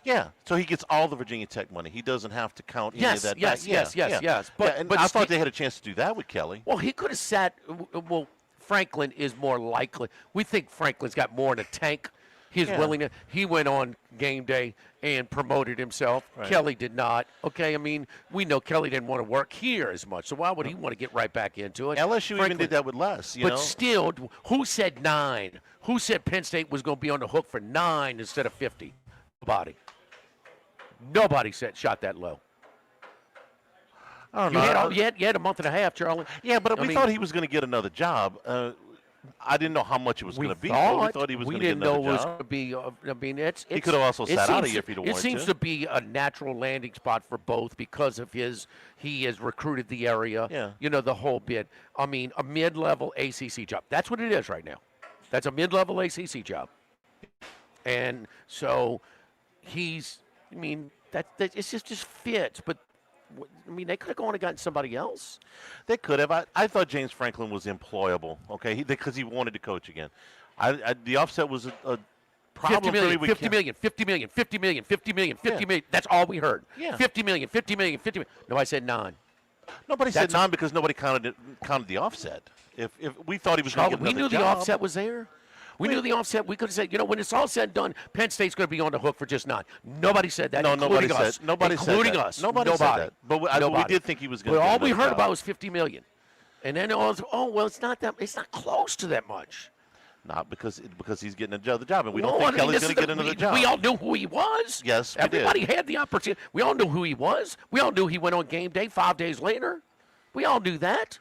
Yeah, so he gets all the Virginia Tech money. He doesn't have to count any Yes, of that yes, back. yes. But I thought they had a chance to do that with Kelly. Well, he could have sat. Well, Franklin is more likely. We think Franklin's got more in the tank. His willingness. He went on game day and promoted himself. Right. Kelly did not. Okay, I mean, we know Kelly didn't want to work here as much, so why would he want to get right back into it? LSU even did that with Les. But still, who said 9? Who said Penn State was going to be on the hook for 9 instead of 50? Nobody shot that low. I don't know. You had a month and a half, Charlie. Yeah, but we thought he was going to get another job. I didn't know how much it was going to be. We thought he was going to get another job. We didn't know it was going to be. I mean, he could have also sat out of here if he'd wanted to. It seems to be a natural landing spot for both because of he has recruited the area. Yeah. The whole bit. I mean, a mid-level ACC job. That's what it is right now. That's a mid-level ACC job. And so he's. I mean, that it's just fits. But I mean, they could have gone and gotten somebody else. They could have. I thought James Franklin was employable. Okay, because he wanted to coach again. The offset was a problem. 50 million, 50 million, 50 million, 50 million, 50 million, 50 million. That's all we heard. Yeah. 50 million, 50 million, 50 million. No, I said 9. Nobody said 9 because nobody counted the offset. If we thought he was going to get another we knew job, the offset was there. We knew the offset. We could have said, when it's all said and done, Penn State's going to be on the hook for just 9. Nobody said that. No, nobody said. Nobody said including that. us. Nobody said that. But we did think he was going to. But get all we another heard job. about was 50 million, and then it's not that. It's not close to that much. Not because he's getting another job, and we No, don't think I mean, Kelly's this going is to get another job. We all knew who he was. Yes, we Everybody did. had the opportunity. We all knew who he was. We all knew he went on game day 5 days later. We all knew that.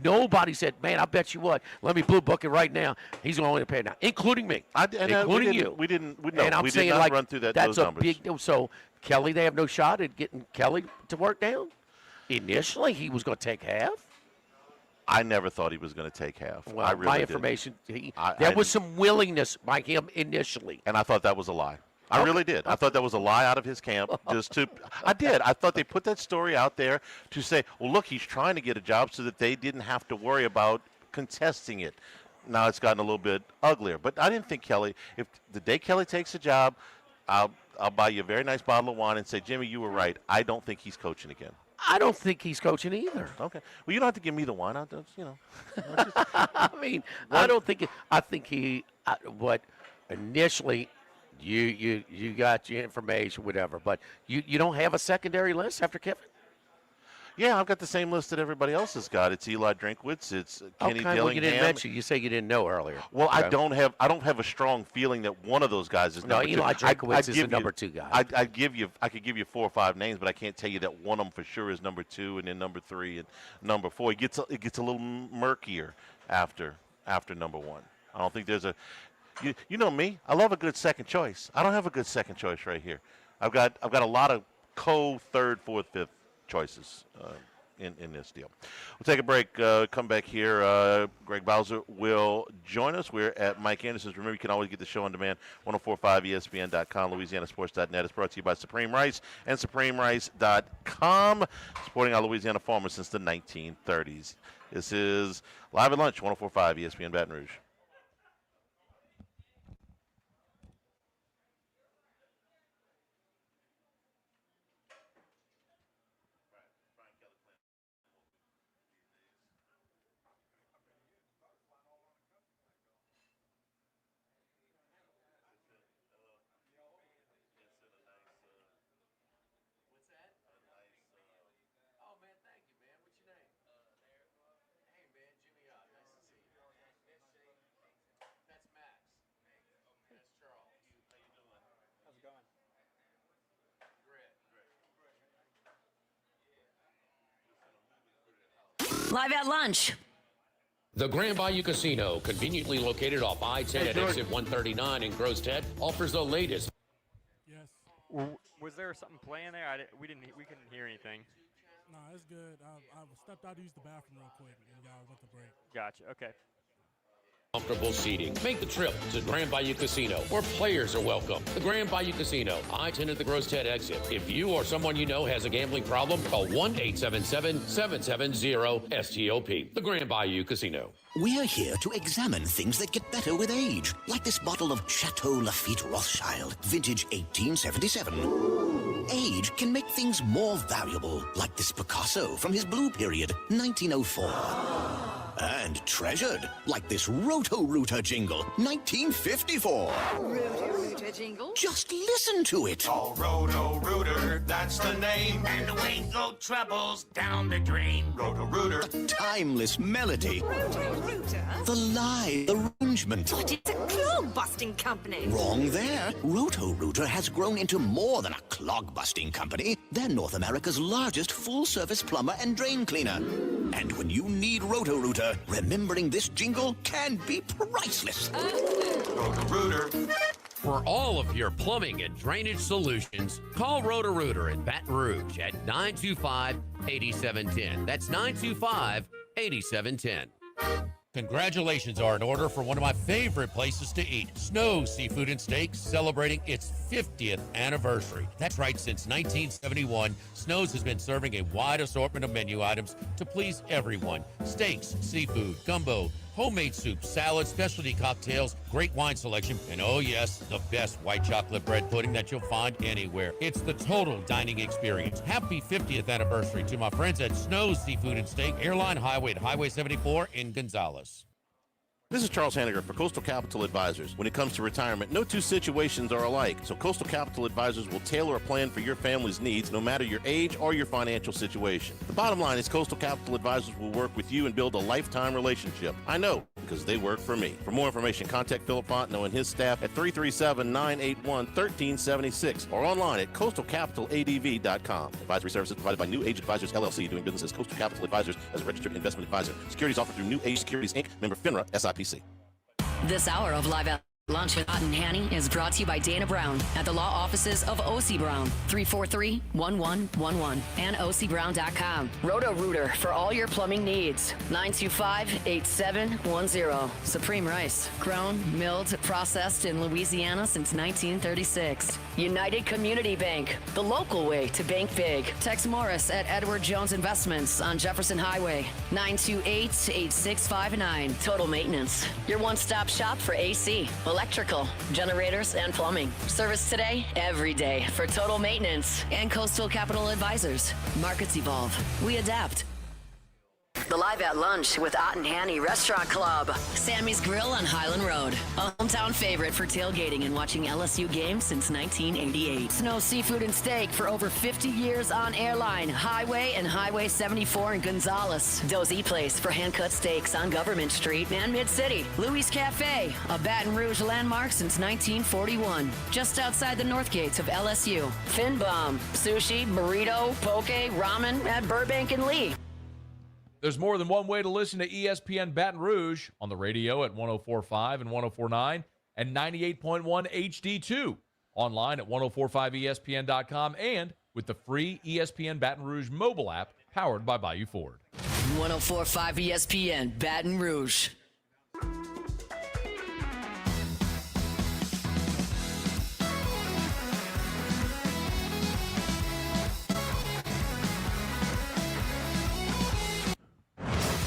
Nobody said, man, I bet you what. Let me blue book it right now. He's going to pay now, including me, including you. We didn't. And I'm we saying, did not like, run through that's those a numbers. big deal. So Kelly, they have no shot at getting Kelly to work down. Initially, he was going to take half. I never thought he was going to take half. Well, I really my didn't. information, there was some willingness by him initially. And I thought that was a lie. I really did. I thought that was a lie out of his camp. I did. I thought they put that story out there to say, well, look, he's trying to get a job so that they didn't have to worry about contesting it. Now it's gotten a little bit uglier. But I didn't think Kelly, if the day Kelly takes a job, I'll buy you a very nice bottle of wine and say, Jimmy, you were right. I don't think he's coaching again. I don't think he's coaching either. Okay. Well, you don't have to give me the wine. I mean, I don't think. I think he. What initially, you got your information, whatever. But you don't have a secondary list after Kiffin. Yeah, I've got the same list that everybody else has got. It's Eli Drinkwitz. It's Kenny Dillingham. Well, you didn't mention. You say you didn't know earlier. Well, okay. I don't have a strong feeling that one of those guys is number two. Eli Drinkwitz is the number 2 guy. I could give you 4 or 5 names, but I can't tell you that one of them for sure is number 2, and then number 3 and number 4. It gets a little murkier after number 1. I don't think there's a. You know me. I love a good second choice. I don't have a good second choice right here. I've got a lot of third, fourth, fifth choices in this deal. We'll take a break. Come back here. Greg Bowser will join us. We're at Mike Anderson's. Remember, you can always get the show on demand. 1045ESPN.com, LouisianaSports.net. It's brought to you by Supreme Rice and SupremeRice.com, supporting our Louisiana farmers since the 1930s. This is Live at Lunch, 1045 ESPN Baton Rouge. Live at lunch. The Grand Bayou Casino, conveniently located off I-10 at exit 139 in Grostead, offers the latest. Was there something playing there? We couldn't hear anything. Nah, it's good. I stepped out to use the bathroom real quick, and y'all went to break. Gotcha. Okay. Comfortable seating. Make the trip to Grand Bayou Casino, where players are welcome. The Grand Bayou Casino, I-10 at the Grostead exit. If you or someone you know has a gambling problem, call 1-877-770-STOP. The Grand Bayou Casino. We're here to examine things that get better with age, like this bottle of Chateau Lafite Rothschild, vintage 1877. Age can make things more valuable, like this Picasso from his blue period, 1904. And treasured, like this Roto-Rooter jingle, 1954. Roto-Rooter jingle? Just listen to it. Oh, Roto-Rooter, that's the name. And away go troubles down the drain. Roto-Rooter. The timeless melody. Roto-Rooter? The live arrangement. But it's a clog-busting company. Wrong there. Roto-Rooter has grown into more than a clog-busting company. They're North America's largest full-service plumber and drain cleaner. And when you need Roto-Rooter, remembering this jingle can be priceless. Roto-Rooter. For all of your plumbing and drainage solutions, call Roto-Rooter in Baton Rouge at 925-8710. That's 925-8710. Congratulations are in order for one of my favorite places to eat, Snow Seafood and Steaks, celebrating its 50th anniversary. That's right, since 1971, Snow's has been serving a wide assortment of menu items to please everyone. Steaks, seafood, gumbo, homemade soups, salads, specialty cocktails, great wine selection, and oh yes, the best white chocolate bread pudding that you'll find anywhere. It's the total dining experience. Happy 50th anniversary to my friends at Snow's Seafood and Steak, Airline Highway at Highway 74 in Gonzales. This is Charles Hanniger for Coastal Capital Advisors. When it comes to retirement, no two situations are alike, so Coastal Capital Advisors will tailor a plan for your family's needs no matter your age or your financial situation. The bottom line is Coastal Capital Advisors will work with you and build a lifetime relationship. I know, because they work for me. For more information, contact Philip Fontenot and his staff at 337-981-1376 or online at coastalcapitaladv.com. Advisory services provided by New Age Advisors, LLC, doing business as Coastal Capital Advisors as a registered investment advisor. Securities offered through New Age Securities, Inc., member FINRA, SIPC. This hour of Live at Lunch with Ott and Hanny is brought to you by Dana Brown at the law offices of O.C. Brown, 343-1111 and ocbrown.com. Roto-Rooter for all your plumbing needs, 925-8710. Supreme Rice, grown, milled, processed in Louisiana since 1936. United Community Bank, the local way to bank big. Tex Morris at Edward Jones Investments on Jefferson Highway, 928-8659. Total Maintenance, your one-stop shop for AC, electrical, generators, and plumbing. Service today, every day for Total Maintenance and Coastal Capital Advisors. Markets evolve. We adapt. The Live at Lunch with Ott and Hanny Restaurant Club. Sammy's Grill on Highland Road. A hometown favorite for tailgating and watching LSU games since 1988. Snow Seafood and Steak for over 50 years on Airline, Highway, and Highway 74 in Gonzales. Dozy Place for hand-cut steaks on Government Street and Mid-City. Louis Cafe, a Baton Rouge landmark since 1941. Just outside the north gates of LSU. Fin Bomb, sushi, burrito, poke, ramen at Burbank and Lee. There's more than one way to listen to ESPN Baton Rouge on the radio at 104.5 and 104.9 and 98.1 HD2. Online at 1045ESPN.com and with the free ESPN Baton Rouge mobile app powered by Bayou Ford. 1045 ESPN Baton Rouge.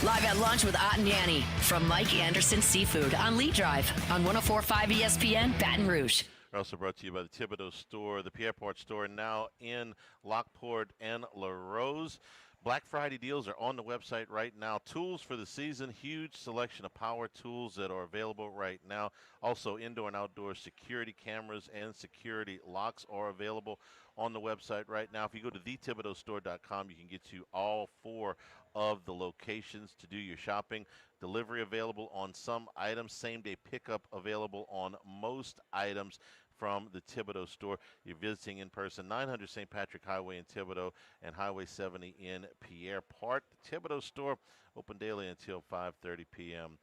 Live at Lunch with Ott and Yanni from Mike Anderson Seafood on Lee Drive on 1045 ESPN Baton Rouge. We're also brought to you by the Thibodeau Store, the Pierrepont Store, now in Lockport and La Rose. Black Friday deals are on the website right now. Tools for the season, huge selection of power tools that are available right now. Also, indoor and outdoor security cameras and security locks are available on the website right now. If you go to thethibodeaustore.com, you can get to all four of the locations to do your shopping. Delivery available on some items. Same-day pickup available on most items. from the Thibodeau store. You're visiting in person, 900 St. Patrick Highway in Thibodeau and Highway 70 in Pierre Part. The Thibodeau store open daily until 5:30 p.m.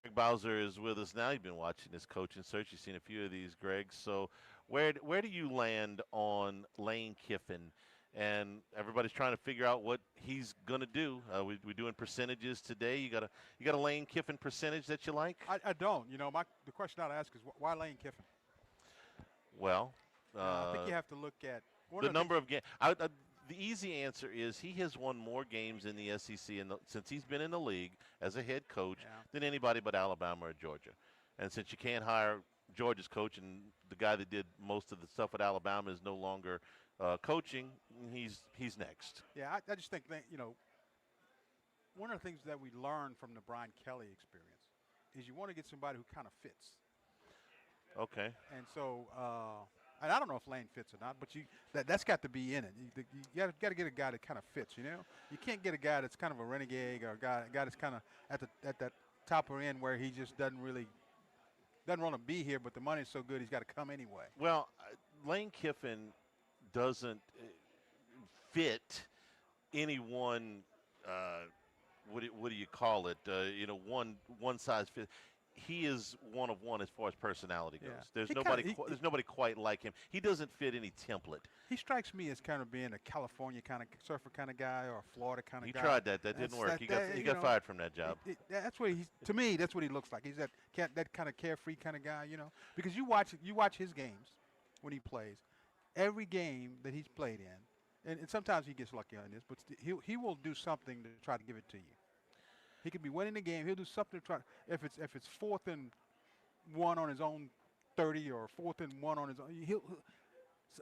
Greg Bowser is with us now. You've been watching this coaching search. You've seen a few of these, Greg. So where do you land on Lane Kiffin? And everybody's trying to figure out what he's going to do. We're doing percentages today. You got a Lane Kiffin percentage that you like? I don't. The question I'd ask is why Lane Kiffin? Well, I think you have to look at the number of games. The easy answer is he has won more games in the SEC since he's been in the league as a head coach than anybody but Alabama or Georgia. And since you can't hire Georgia's coach and the guy that did most of the stuff at Alabama is no longer coaching, he's next. Yeah, I just think that, one of the things that we learned from the Brian Kelly experience is you want to get somebody who kind of fits. Okay. And so, and I don't know if Lane fits or not, but that's got to be in it. You got to get a guy that kind of fits. You can't get a guy that's kind of a renegade or a guy that's kind of at that top or end where he just doesn't want to be here, but the money's so good he's got to come anyway. Well, Lane Kiffin doesn't fit any one. What do you call it? One size fit. He is one of one as far as personality goes. Yeah. There's nobody quite like him. He doesn't fit any template. He strikes me as kind of being a California kind of surfer kind of guy or a Florida kind of guy. He tried that. That didn't work. He got fired from that job. That's what to me, that's what he looks like. He's that kind of carefree kind of guy, Because you watch his games when he plays. Every game that he's played in, and sometimes he gets lucky on this, but he will do something to try to give it to you. He could be winning the game. He'll do something to try. If it's 4th and 1 on his own 30 or 4th and 1 on his own,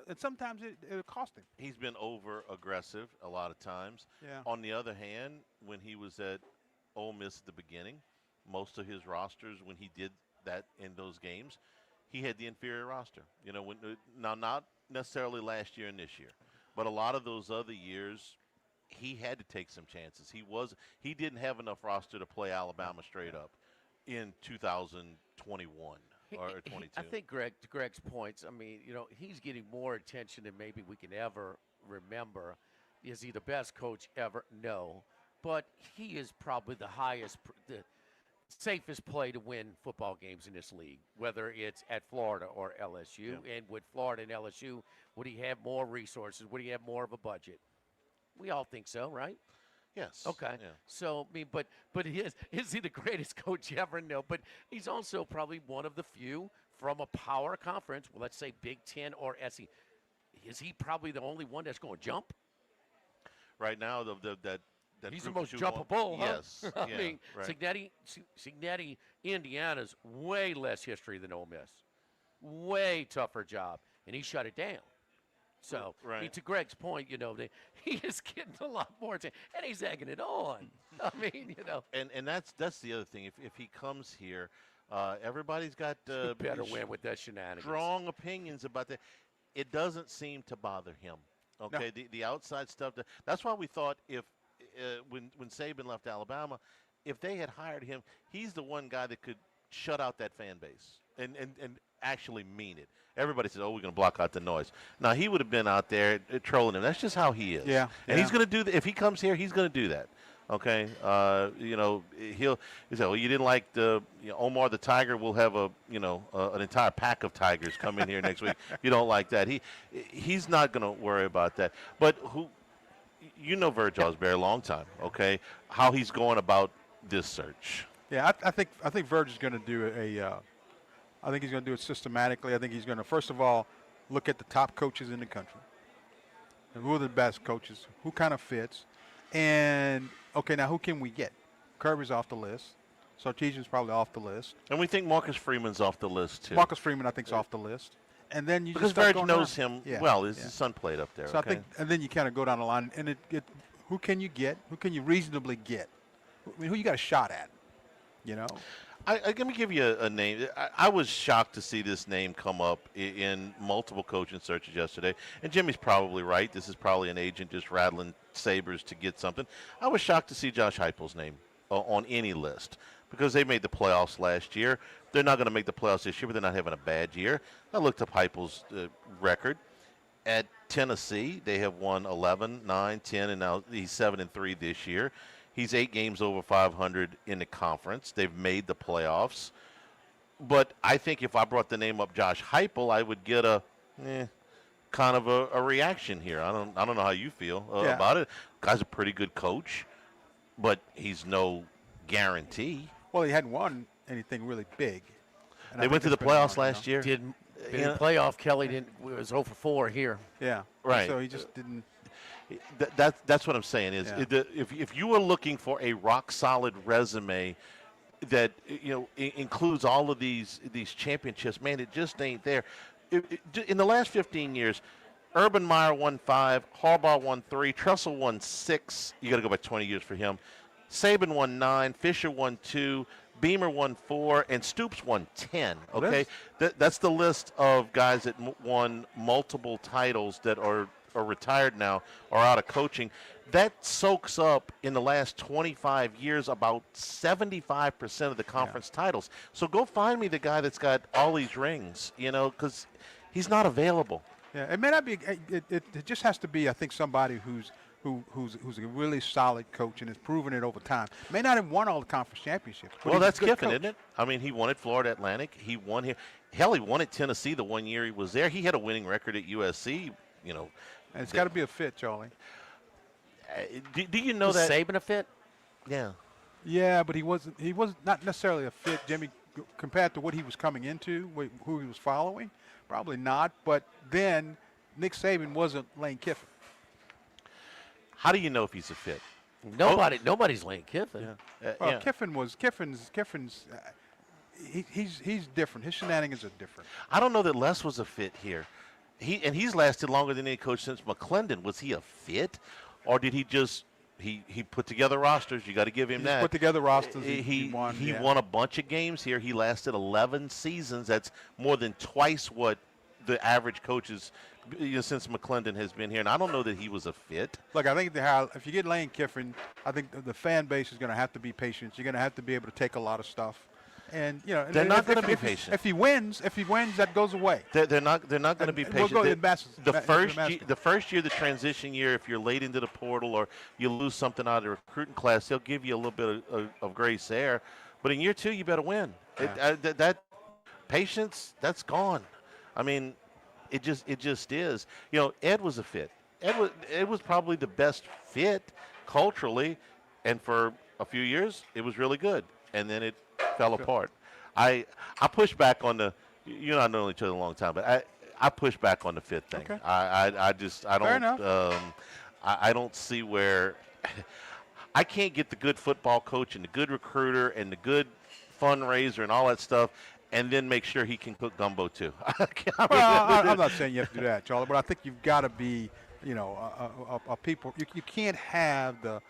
and sometimes it'll cost him. He's been over aggressive a lot of times. Yeah. On the other hand, when he was at Ole Miss at the beginning, most of his rosters, when he did that in those games, he had the inferior roster. Now not necessarily last year and this year, but a lot of those other years, he had to take some chances. He didn't have enough roster to play Alabama straight up in 2021 or 22. I think to Greg's points, he's getting more attention than maybe we can ever remember. Is he the best coach ever? No, but he is probably the safest play to win football games in this league, whether it's at Florida or LSU. Yeah. And with Florida and LSU, would he have more resources? Would he have more of a budget? We all think so, right? Yes. Okay. Yeah. So, but is he the greatest coach ever? No, but he's also probably one of the few from a power conference, well, let's say Big Ten or SEC. Is he probably the only one that's going to jump? Right now, that he's the most jumpable, huh? Yes. I mean, right. Cignetti, Indiana's way less history than Ole Miss. Way tougher job, and he shut it down. So, right. To Greg's point, he is getting a lot more attention, and he's egging it on. I mean, And that's the other thing. If he comes here, everybody's got better win with that shenanigans. Strong opinions about that. It doesn't seem to bother him. Okay, no. The outside stuff. That's why we thought when Saban left Alabama, if they had hired him, he's the one guy that could shut out that fan base and actually mean it. Everybody says, "Oh, we're going to block out the noise." Now he would have been out there trolling him. That's just how he is. Yeah. And he's going to do that. If he comes here, he's going to do that. Okay. He'll say, "Well, you didn't like the Omar the Tiger. We'll have an entire pack of tigers come in here next week. You don't like that." He's not going to worry about that. But Verge Osberry a long time. Okay. How he's going about this search. Yeah, I think Verge is going to do I think he's going to do it systematically. I think he's going to, first of all, look at the top coaches in the country. And who are the best coaches? Who kind of fits? And, okay, now who can we get? Kirby's off the list. Sarkisian's probably off the list. And we think Marcus Freeman's off the list, too. Marcus Freeman, I think, is off the list. And then you because just start Verge knows him well. His son played up there. So I think, and then you kind of go down the line. And who can you get? Who can you reasonably get? I mean, who you got a shot at? Let me give you a name. I was shocked to see this name come up in multiple coaching searches yesterday. And Jimmy's probably right. This is probably an agent just rattling sabers to get something. I was shocked to see Josh Heupel's name on any list. because they made the playoffs last year. They're not going to make the playoffs this year, but they're not having a bad year. I looked up Heupel's record. At Tennessee, they have won 11, 9, 10, and now he's 7-3 this year. He's 8 games over 500 in the conference. They've made the playoffs. But I think if I brought the name up Josh Heupel, I would get a kind of a reaction here. I don't know how you feel about it. Guy's a pretty good coach, but he's no guarantee. Well, he hadn't won anything really big. And they went to the playoffs last year. In playoff, Kelly was 0 for 4 here. Yeah, right. So he just didn't. That's what I'm saying is if you were looking for a rock solid resume that includes all of these championships, man, it just ain't there. In the last 15 years, Urban Meyer won 5, Harbaugh won 3, Tressel won 6. You got to go back 20 years for him. Saban won 9, Fisher won 2, Beamer won 4, and Stoops won 10. Okay, that's the list of guys that won multiple titles that are retired now or out of coaching. That soaks up in the last 25 years about 75% of the conference titles. So go find me the guy that's got all these rings, because he's not available. Yeah, it may not be. It just has to be, I think, somebody who's a really solid coach and has proven it over time. May not have won all the conference championships. Well, that's Kiffin, isn't it? I mean, he won at Florida Atlantic. He won here. Hell, he won at Tennessee the one year he was there. He had a winning record at USC. And it's got to be a fit, Charlie. Do you know that Saban a fit? Yeah. Yeah, but he was not necessarily a fit, Jimmy, compared to what he was coming into, who he was following. Probably not. But then Nick Saban wasn't Lane Kiffin. How do you know if he's a fit? Nobody's Lane Kiffin. Well, Kiffin's. He's different. His shenanigans are different. I don't know that Les was a fit here. He's lasted longer than any coach since McClendon. Was he a fit, or did he just he put together rosters? You got to give him that. Put together rosters. He won. Won a bunch of games here. He lasted 11 seasons. That's more than twice what the average coaches since McClendon has been here. And I don't know that he was a fit. Look, I think if you get Lane Kiffin, I think the fan base is going to have to be patient. You're going to have to be able to take a lot of stuff. And they're not going to be patient. If he wins, that goes away. They're not going to be patient. We'll go the first year, the transition year, if you're late into the portal or you lose something out of the recruiting class, they'll give you a little bit of grace there. But in year 2, you better win. That patience, that's gone. I mean, it just is. Ed was a fit. Ed was probably the best fit culturally, and for a few years, it was really good. And then it fell apart. I push back on the. You're not knowing each other a long time, but I push back on the fit thing. Okay. I don't. Fair enough. I don't see where. I can't get the good football coach and the good recruiter and the good fundraiser and all that stuff, and then make sure he can cook gumbo too. I'm not saying you have to do that, Charlie, but I think you've got to be, a people. You can't have the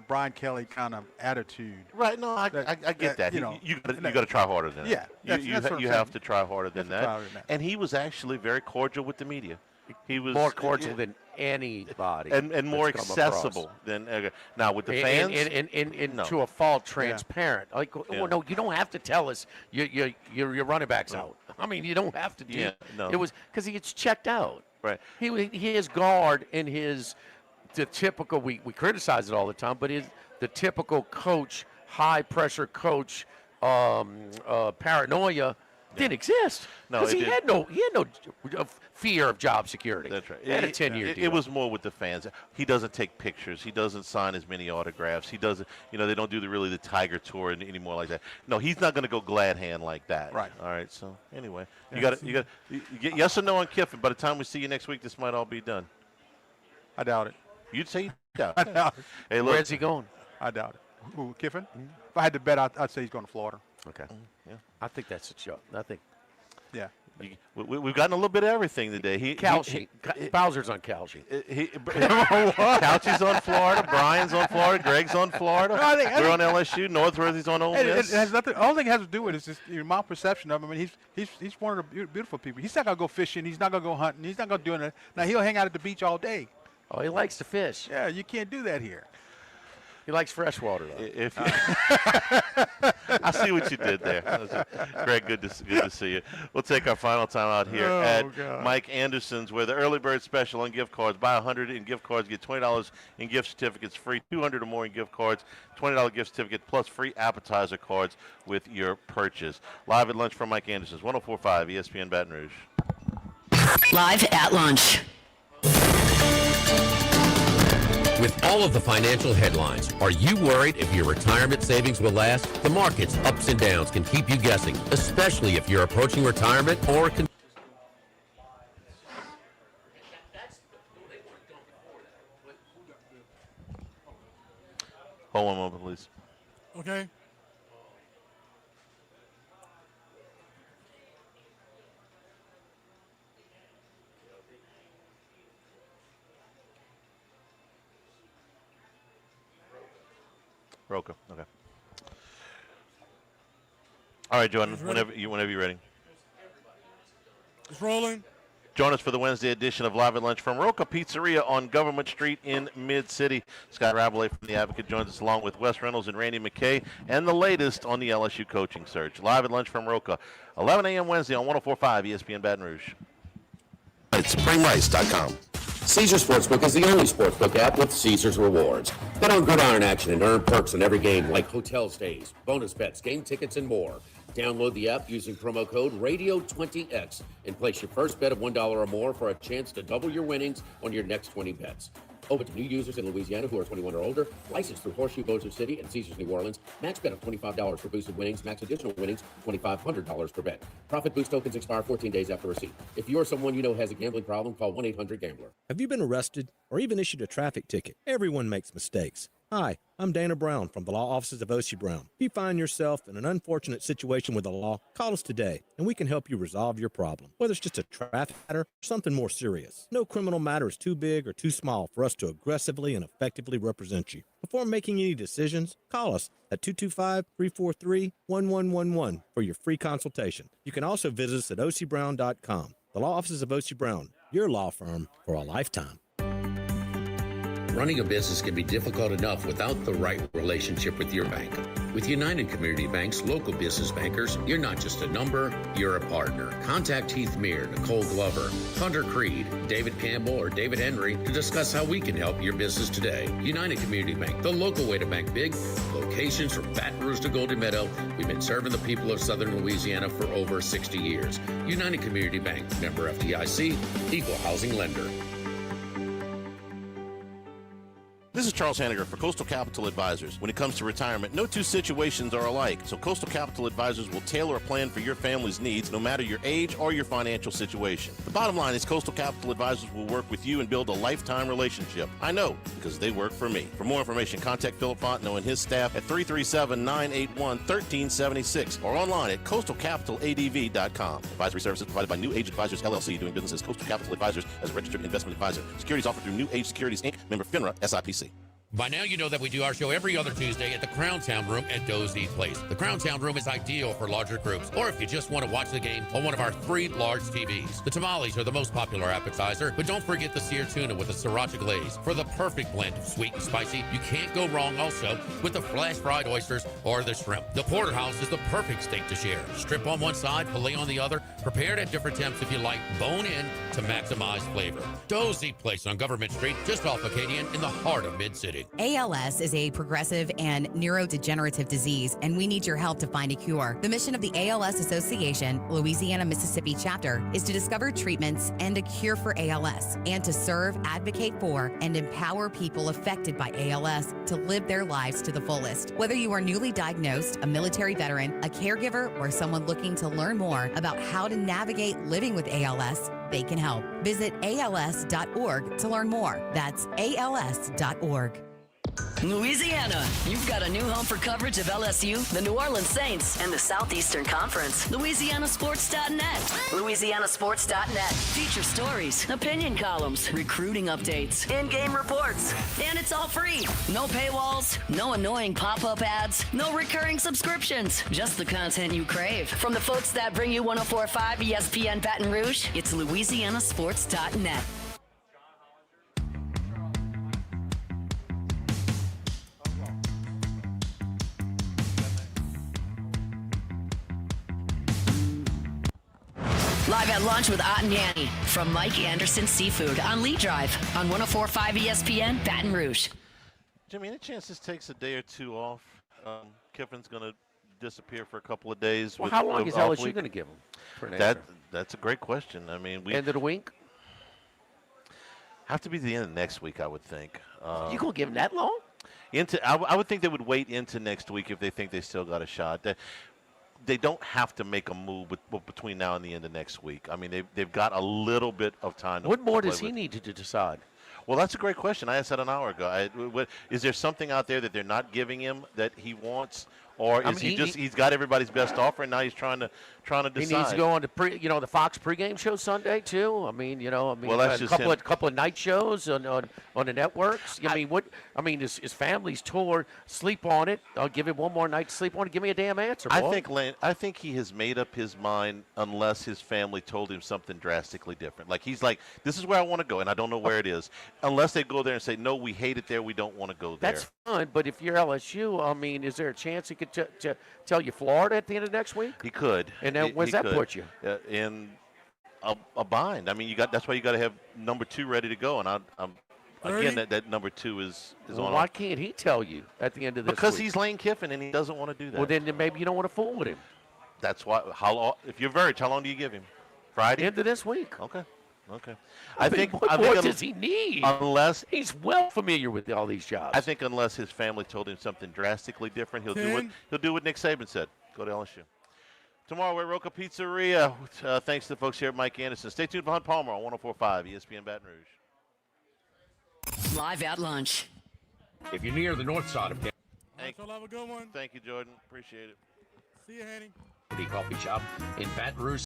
Brian Kelly kind of attitude. Right. No, I get that. You got to try harder than that. Yeah. You have to try harder than that. And he was actually very cordial with the media. He was more cordial than anybody, and more accessible than now with the fans. And no. to a fault, transparent. Like, well, no, you don't have to tell us your running back's out. I mean, you don't have to do. Yeah, no. It was because he gets checked out. Right. His guard and the typical. We criticize it all the time, but the typical coach, high pressure coach, paranoia. Didn't exist because he had no fear of job security. That's right. He had a 10-year deal. It was more with the fans. He doesn't take pictures. He doesn't sign as many autographs. He doesn't. They don't do the Tiger Tour anymore like that. No, he's not going to go glad hand like that. Right. All right. So anyway, you got yes or no on Kiffin. By the time we see you next week, this might all be done. I doubt it. You'd say you doubt I it. doubt it. Hey, look, where's he going? I doubt it. Who, Kiffin? Mm-hmm. If I had to bet, I'd say he's going to Florida. Okay. Yeah. I think that's a joke. I think. Yeah. We've gotten a little bit of everything today. Bowser's on Cal sheet. Couchy's on Florida. Brian's on Florida. Greg's on Florida. We're on LSU. Northworthy's on Ole Miss. It has nothing. The only thing it has to do with is just my perception of him. I mean, he's one of the beautiful people. He's not gonna go fishing. He's not gonna go hunting. He's not gonna do anything. Now he'll hang out at the beach all day. Oh, he likes to fish. Yeah, you can't do that here. He likes fresh water. If I see what you did there. Greg, good to see you. We'll take our final time out here at Mike Anderson's, where the early bird special on gift cards. Buy 100 in gift cards, get $20 in gift certificates free, 200 or more in gift cards, $20 gift certificate plus free appetizer cards with your purchase. Live at lunch from Mike Anderson's, 104.5 ESPN Baton Rouge. Live at lunch. With all of the financial headlines, are you worried if your retirement savings will last? The market's ups and downs can keep you guessing, especially if you're approaching retirement or Hold one moment, please. Okay. Roca. Okay. All right, Jordan. Whenever you're ready. It's rolling. Join us for the Wednesday edition of Live at Lunch from Roca Pizzeria on Government Street in Mid-City. Scott Rabelais from The Advocate joins us along with Wes Reynolds and Randy McKay, and the latest on the LSU coaching search. Live at Lunch from Roca, 11 a.m. Wednesday on 104.5 ESPN Baton Rouge. It's SpringRice.com. Caesars Sportsbook is the only sportsbook app with Caesars rewards. Bet on gridiron action and earn perks in every game like hotel stays, bonus bets, game tickets, and more. Download the app using promo code RADIO20X and place your first bet of $1 or more for a chance to double your winnings on your next 20 bets. Open to new users in Louisiana who are 21 or older. Licensed through Horseshoe Bossier City and Caesars New Orleans. Max bet of $25 for boosted winnings. Max additional winnings, $2,500 per bet. Profit boost tokens expire 14 days after receipt. If you or someone you know has a gambling problem, call 1-800-GAMBLER. Have you been arrested or even issued a traffic ticket? Everyone makes mistakes. Hi, I'm Dana Brown from the law offices of O.C. Brown. If you find yourself in an unfortunate situation with the law, call us today, and we can help you resolve your problem, whether it's just a traffic matter or something more serious. No criminal matter is too big or too small for us to aggressively and effectively represent you. Before making any decisions, call us at 225-343-1111 for your free consultation. You can also visit us at ocbrown.com. The law offices of O.C. Brown, your law firm for a lifetime. Running a business can be difficult enough without the right relationship with your bank. With United Community Bank's local business bankers, you're not just a number, you're a partner. Contact Heath Meir, Nicole Glover, Hunter Creed, David Campbell, or David Henry to discuss how we can help your business today. United Community Bank, the local way to bank big. Locations from Baton Rouge to Golden Meadow. We've been serving the people of Southern Louisiana for over 60 years. United Community Bank, member FDIC, equal housing lender. This is Charles Hanniger for Coastal Capital Advisors. When it comes to retirement, no two situations are alike, so Coastal Capital Advisors will tailor a plan for your family's needs, no matter your age or your financial situation. The bottom line is Coastal Capital Advisors will work with you and build a lifetime relationship. I know, because they work for me. For more information, contact Philip Fontenot and his staff at 337-981-1376 or online at coastalcapitaladv.com. Advisory services provided by New Age Advisors, LLC, doing business as Coastal Capital Advisors as a registered investment advisor. Securities offered through New Age Securities, Inc., member FINRA, SIPC. By now, you know that we do our show every other Tuesday at the Crown Town Room at Dozy Place. The Crown Town Room is ideal for larger groups, or if you just want to watch the game on one of our 3 large TVs. The tamales are the most popular appetizer, but don't forget the seared tuna with a sriracha glaze for the perfect blend of sweet and spicy. You can't go wrong also with the flash fried oysters or the shrimp. The porterhouse is the perfect steak to share. Strip on one side, filet on the other, prepared at different temps if you like, bone in to maximize flavor. Dozy Place on Government Street, just off Acadian in the heart of Mid-City. ALS is a progressive and neurodegenerative disease, and we need your help to find a cure. The mission of the ALS Association, Louisiana, Mississippi chapter, is to discover treatments and a cure for ALS, and to serve, advocate for, and empower people affected by ALS to live their lives to the fullest. Whether you are newly diagnosed, a military veteran, a caregiver, or someone looking to learn more about how to navigate living with ALS, they can help. Visit ALS.org to learn more. That's ALS.org. Louisiana, you've got a new home for coverage of LSU, the New Orleans Saints, and the Southeastern Conference. LouisianaSports.net. LouisianaSports.net. Feature stories, opinion columns, recruiting updates, in-game reports. And it's all free. No paywalls, no annoying pop-up ads, no recurring subscriptions. Just the content you crave. From the folks that bring you 104.5 ESPN Baton Rouge, it's LouisianaSports.net. Live at lunch with Ott and Annie from Mike Anderson Seafood on Lee Drive on 104.5 ESPN Baton Rouge. Jimmy, any chance this takes a day or two off? Kiffin's going to disappear for a couple of days. Well, with, how long with is off LSU week? going to give him for an answer? That's a great question. I mean, we End of the week? have to be the end of next week, I would think. You going to give him that long? I would think they would wait into next week if they think they still got a shot. They don't have to make a move between now and the end of next week. I mean, they've got a little bit of time. What more play does he with. need to decide? Well, that's a great question. I asked that an hour ago. Is there something out there that they're not giving him that he wants, or is he's got everybody's best offer and now he's trying to decide? He needs to go on to the Fox pregame show Sunday too. Well, that's a just couple of night shows on the networks. His family's tour. Sleep on it. I'll give him one more night to sleep on it. Give me a damn answer. Boy. I think he has made up his mind unless his family told him something drastically different. Like he's like, this is where I want to go, and I don't know where it is. Unless they go there and say, no, we hate it there, we don't want to go there. That's fine, but if you're LSU, is there a chance he could tell you Florida at the end of next week? He could. And then where's that put you? In a bind. I mean, that's why you got to have number 2 ready to go. And I'm again, that number 2 is on. Why can't he tell you at the end of this Because week? he's Lane Kiffin and he doesn't want to do that. Well, then maybe you don't want to fool with him. That's why. How long? If you're Verge, how long do you give him? Friday. End of this week. Okay. I think what more does he need? Unless he's well familiar with all these jobs. I think unless his family told him something drastically different, he'll do what Nick Saban said. Go to LSU. Tomorrow we're at Roca Pizzeria. Thanks to the folks here at Mike Anderson. Stay tuned for Hunt Palmer on 104.5 ESPN Baton Rouge. Live at lunch. If you're near the north side of town, Y'all have a good one. Thank you, Jordan. Appreciate it. See you, Hanny. Coffee Shop in Baton Rouge.